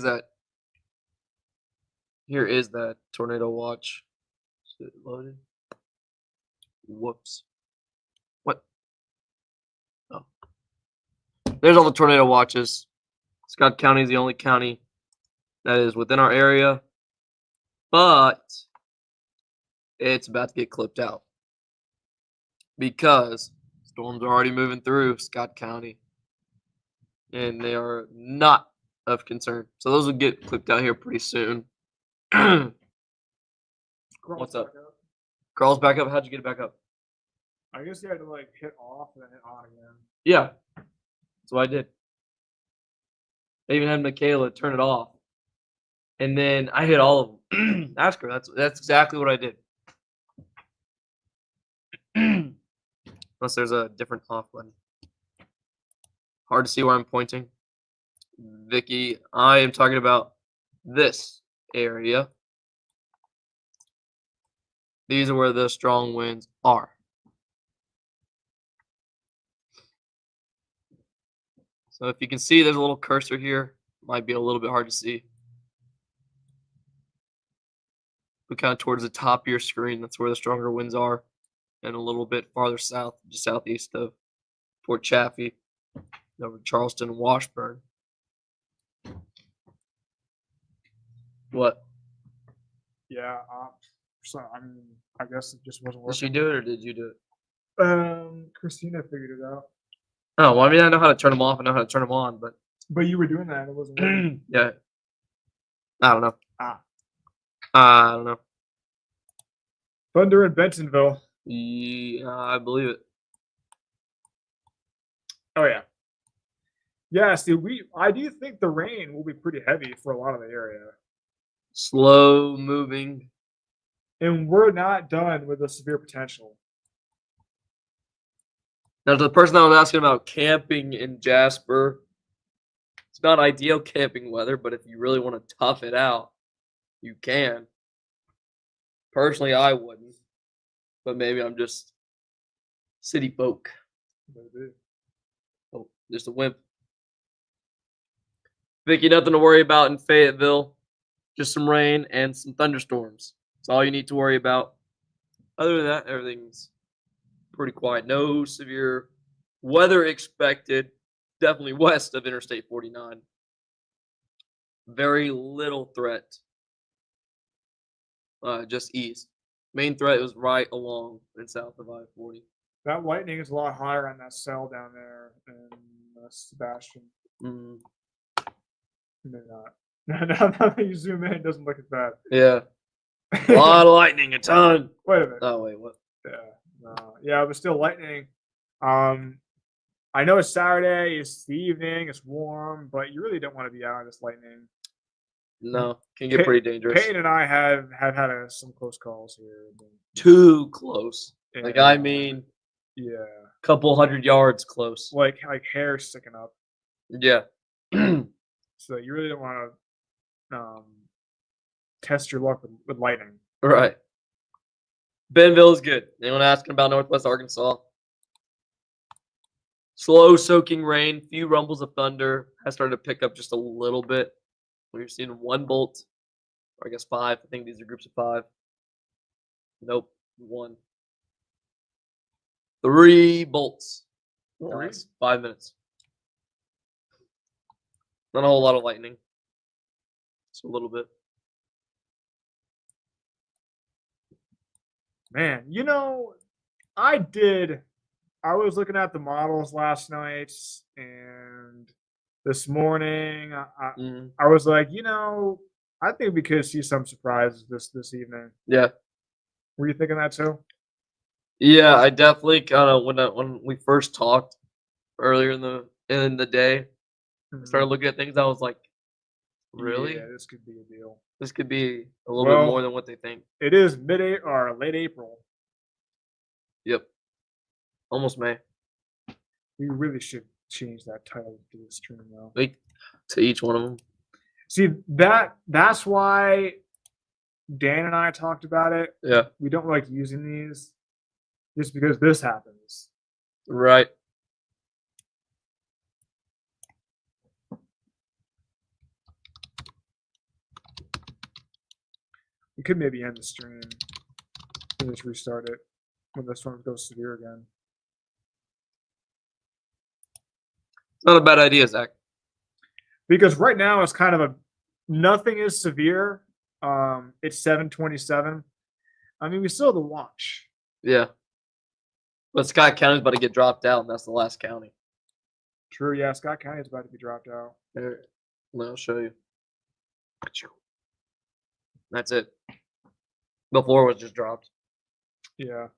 is that tornado watch. Is it loaded? Whoops. What? Oh. There's all the tornado watches. Scott County is the only county that is within our area, but it's about to get clipped out because storms are already moving through Scott County, and they are not of concern. So those will get clipped out here pretty soon. What's up? Crawls back up. How'd you get it back up? I guess you had to hit off and then hit on again. Yeah, that's what I did. I even had Michaela turn it off, and then I hit all of them. Ask her. That's exactly what I did. Unless there's a different off button. Hard to see where I'm pointing. Vicky, I am talking about this area. These are where the strong winds are. So if you can see, there's a little cursor here. Might be a little bit hard to see. But kind of towards the top of your screen, that's where the stronger winds are. And a little bit farther south, just southeast of Fort Chaffee, over Charleston and Washburn. What? Yeah. So I guess it just wasn't Did she working. do it or did you do it? Christina figured it out. Oh, well, I mean, I know how to turn them off. I know how to turn them on, but But you were doing that and it wasn't working. Yeah. I don't know. Ah. I don't know. Thunder in Bentonville. Yeah, I believe it. Oh yeah. Yeah, see, I do think the rain will be pretty heavy for a lot of the area. Slow moving. And we're not done with the severe potential. Now, to the person that was asking about camping in Jasper, it's not ideal camping weather, but if you really want to tough it out, you can. Personally, I wouldn't, but maybe I'm just city folk. Maybe. Oh, just a wimp. Vicky, nothing to worry about in Fayetteville. Just some rain and some thunderstorms. That's all you need to worry about. Other than that, everything's pretty quiet. No severe weather expected. Definitely west of Interstate 49. Very little threat. Just east. Main threat was right along and south of I-40. That lightning is a lot higher on that cell down there in Sebastian. Mm. Maybe not. Now that you zoom in, it doesn't look as bad. Yeah. A lot of lightning, a ton. Wait a minute. Oh, wait, what? Yeah, but still lightning. I know it's Saturday, it's the evening, it's warm, but you really don't want to be out in this lightning. No, can get pretty dangerous. Peyton and I have had some close calls here. Too close. Like, And, I mean, yeah, couple 100 yards close. like hair sticking up. Yeah. So you really don't want to test your luck with lightning. Right. Bentonville is good. Anyone asking about Northwest Arkansas? Slow soaking rain, few rumbles of thunder. Has started to pick up just a little bit. We're seeing one bolt, or I guess 5. I think these are groups of 5. Nope, 1. 3 bolts. in the last 5 minutes. Not a whole lot of lightning. Just a little bit. Man, I was looking at the models last night and this morning I was like, I think we could see some surprises this evening. Yeah. Were you thinking that too? Yeah, I definitely kind of when we first talked earlier in the day, I started looking at things. I was like, really? Yeah, this could be a deal. This could be a little bit more than what they think. It is late April. Yep. Almost May. We really should change that title to the stream though. Like, to each one of them. See, that's why Dan and I talked about it. Yeah. We don't like using these just because this happens. Right. We could maybe end the stream and just restart it when the storm goes severe again. Not a bad idea, Zach. Because right now it's kind of nothing is severe. It's 7:27. I mean, we still have to watch. Yeah. But Scott County's about to get dropped out, and that's the last county. True, yeah. Scott County is about to be dropped out. Here, I'll show you. That's it. Before it was just dropped. Yeah.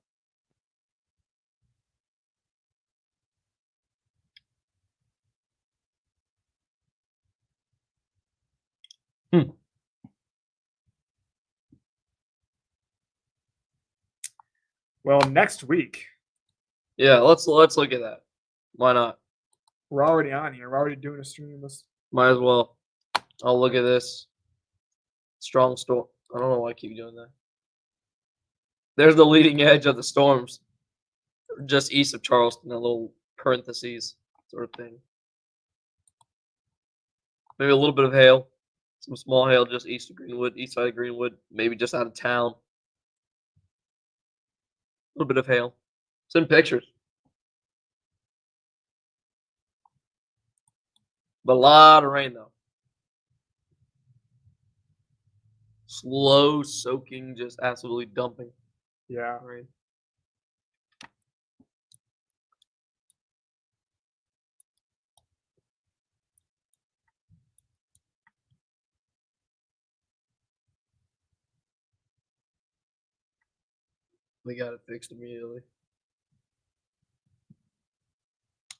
Well, next week. Yeah, let's look at that. Why not? We're already on here. We're already doing a stream. Might as well. I'll look at this. Strong storm. I don't know why I keep doing that. There's the leading edge of the storms. Just east of Charleston, a little parentheses sort of thing. Maybe a little bit of hail. Some small hail just east of Greenwood, east side of Greenwood, maybe just out of town. A little bit of hail. Send pictures. But a lot of rain, though. Slow soaking, just absolutely dumping. Yeah. Rain. We got it fixed immediately.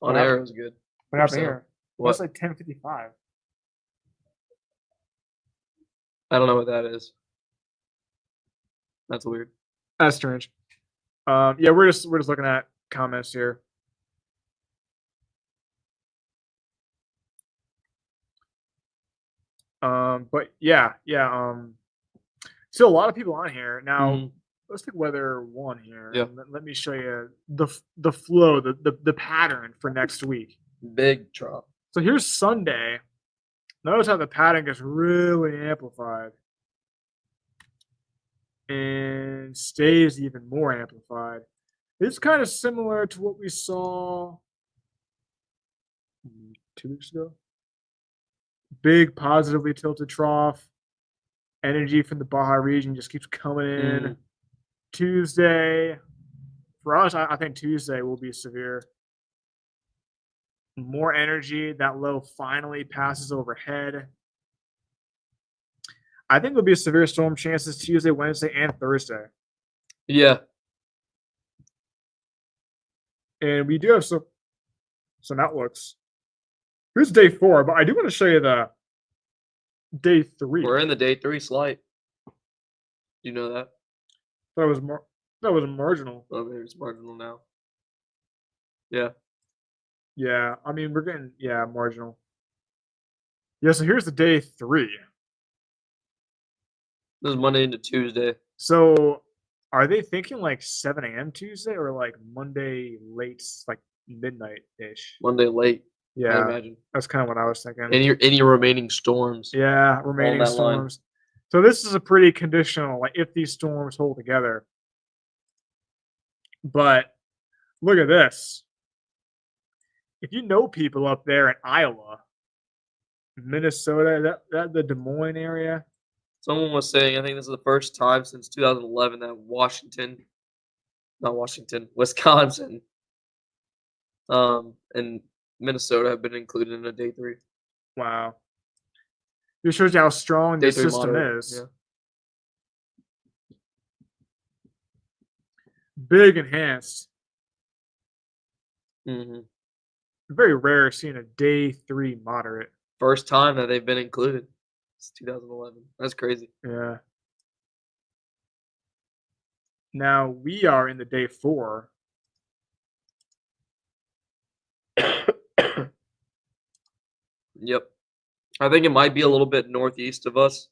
What On air, it was good. What happened So, here? What? It's like 10:55. I don't know what that is. That's weird. That's strange. Yeah, we're just looking at comments here. But yeah. Still a lot of people on here now. Let's take weather 1 here. Yeah. Let me show you the flow, the pattern for next week. Big drop. So here's Sunday. Notice how the pattern gets really amplified and stays even more amplified. It's kind of similar to what we saw 2 weeks ago. Big positively tilted trough. Energy from the Baja region just keeps coming in. Tuesday, for us, I think Tuesday will be severe. More energy. That low finally passes overhead. I think there'll be severe storm chances Tuesday, Wednesday, and Thursday. Yeah. And we do have some outlooks. Here's day 4, but I do want to show you the day 3. We're in the day 3 slight. You know that? That was marginal. Oh, maybe it's marginal now. Yeah. Yeah, I mean, we're getting, marginal. Yeah, so here's the day 3. This is Monday into Tuesday. So are they thinking like 7 a.m. Tuesday or like Monday late, like midnight-ish? Monday late. I Yeah, imagine. that's kind of what I was thinking. Any remaining storms. Yeah, remaining that line. storms. So this is a pretty conditional, like if these storms hold together. But look at this. If you know people up there in Iowa, Minnesota, that the Des Moines area. Someone was saying, I think this is the first time since 2011 that Wisconsin, and Minnesota have been included in a day 3. Wow. It shows you how strong Day the 3 system moderate. is. Yeah. Big enhanced. Mm-hmm. Very rare seeing a day 3 moderate. First time that they've been included. It's 2011. That's crazy. Yeah. Now we are in the day 4. Yep. I think it might be a little bit northeast of us,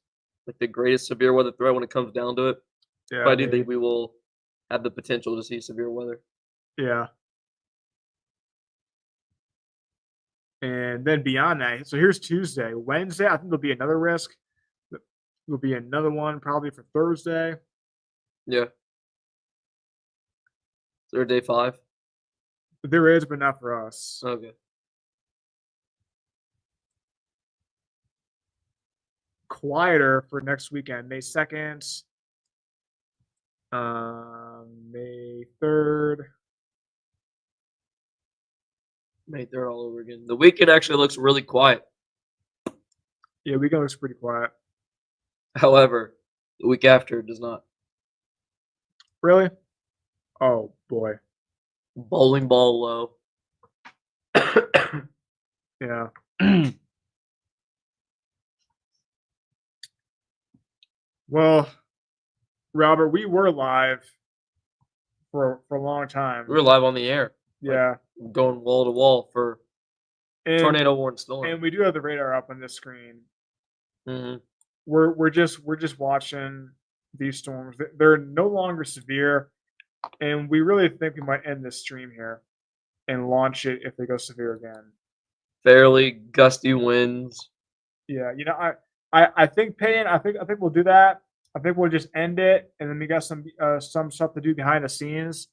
like the greatest severe weather threat when it comes down to it. Yeah, But I do think we will have the potential to see severe weather. Yeah. And then beyond that, so here's Tuesday. Wednesday, I think there'll be another risk. There'll be another one probably for Thursday. Yeah. Is there a day 5? There is, but not for us. Okay. Quieter for next weekend, May 2nd, May 3rd. May 3rd all over again. The weekend actually looks really quiet. Yeah, weekend looks pretty quiet. However, the week after does not. Really? Oh, boy. Bowling ball low. Yeah. Well, Robert, we were live for a long time. We were live on the air. Yeah. Going wall to wall for tornado warning storm. And we do have the radar up on this screen. Mm-hmm. We're just watching these storms. They're no longer severe, and we really think we might end this stream here and launch it if they go severe again. Fairly gusty winds. Yeah, I think Payne. I think we'll do that. I think we'll just end it, and then we got some stuff to do behind the scenes.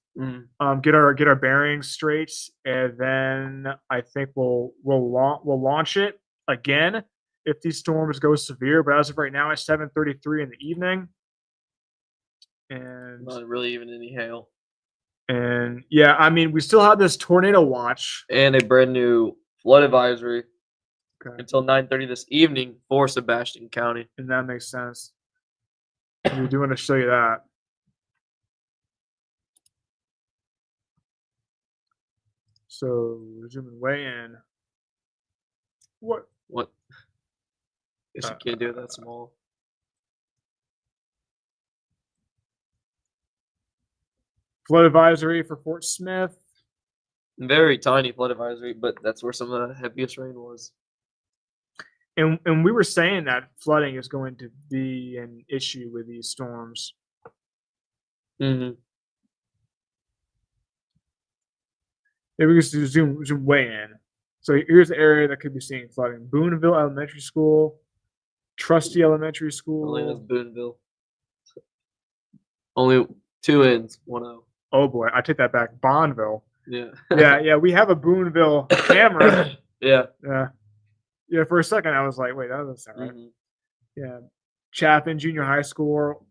Get our bearings straight, and then I think we'll launch it again if these storms go severe. But as of right now, it's 7:33 in the evening, and Not really even any hail. And yeah, I mean, we still have this tornado watch and a brand new flood advisory okay. until 9:30 this evening for Sebastian County. And that makes sense. We do want to show you that. So zooming way in. What? What? Guess you can't do it that small. Flood advisory for Fort Smith. Very tiny flood advisory, but that's where some of the heaviest rain was. And we were saying that flooding is going to be an issue with these storms. Mm-hmm. Maybe we can zoom way in. So here's the area that could be seeing flooding: Boonville Elementary School, Trusty Elementary I School. believe that's Boonville. Only 2 ends, 1-0. Oh boy, I take that back. Bonneville. Yeah. Yeah. We have a Boonville camera. Yeah. Yeah. For a second, I was like, wait, that doesn't sound right. Mm-hmm. Yeah. Chaffin Junior High School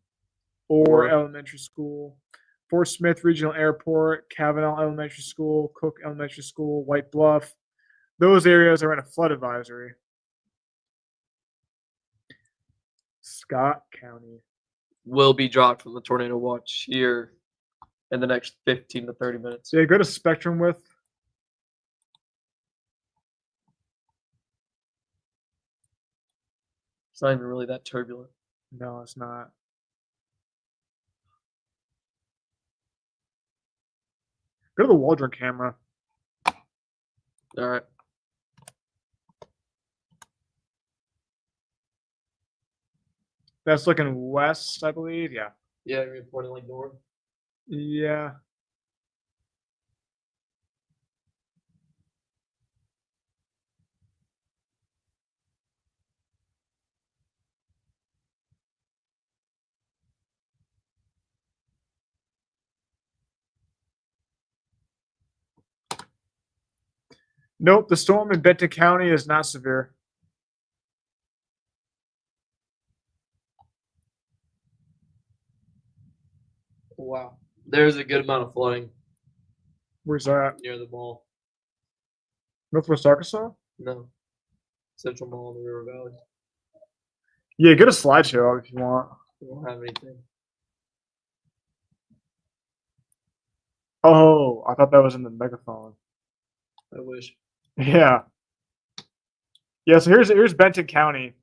or Elementary School, Fort Smith Regional Airport, Cavanaugh Elementary School, Cook Elementary School, White Bluff. Those areas are in a flood advisory. Scott County Will be dropped from the tornado watch here in the next 15 to 30 minutes. So yeah, go to spectrum width. It's not even really that turbulent. No, it's not. Go to the Waldron camera. All right. That's looking west, I believe. Yeah. Yeah, you're pointing like north. Yeah. Nope, the storm in Benton County is not severe. Wow. There's a good amount of flooding Where's that? near the mall. Northwest Arkansas? No. Central Mall in the River Valley. Yeah, get a slideshow if you want. We don't have anything. Oh, I thought that was in the megaphone. I wish. Yeah. Yeah, so here's Benton County.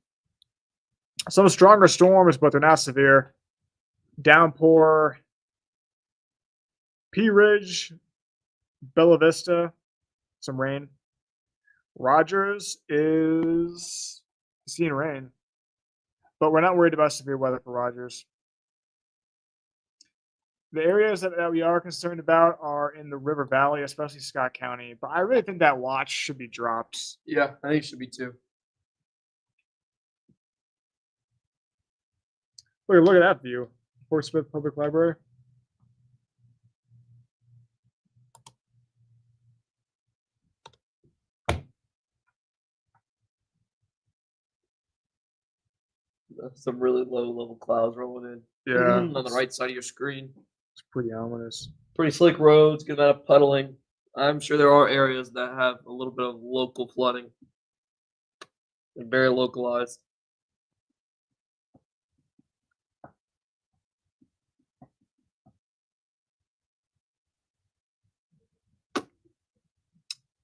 Some stronger storms, but they're not severe. Downpour, Pea Ridge, Bella Vista, some rain. Rogers is seeing rain, but we're not worried about severe weather for Rogers. The areas that we are concerned about are in the River Valley, especially Scott County, but I really think that watch should be dropped. Yeah, I think it should be 2. Look at that view. Fort Smith Public Library. Some really low level clouds rolling in. Yeah. On the right side of your screen. It's pretty ominous. Pretty slick roads, good amount of puddling. I'm sure there are areas that have a little bit of local flooding. They're very localized.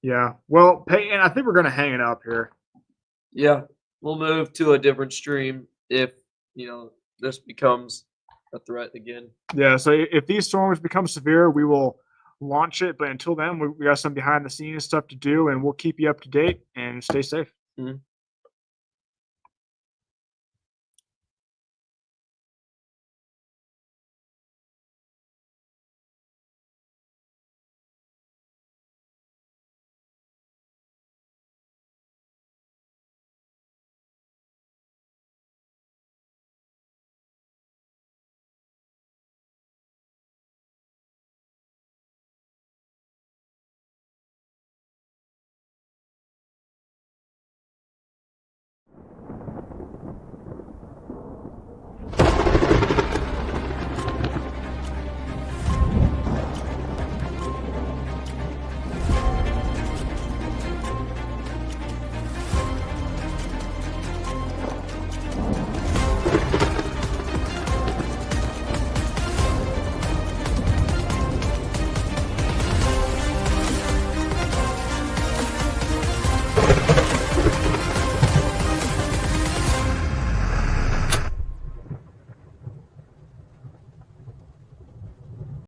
Yeah. Well, Peyton, I think we're going to hang it up here. Yeah, we'll move to a different stream if, this becomes a threat again. Yeah. So if these storms become severe, we will launch it. But until then, we got some behind the scenes stuff to do, and we'll keep you up to date and stay safe. Mhm.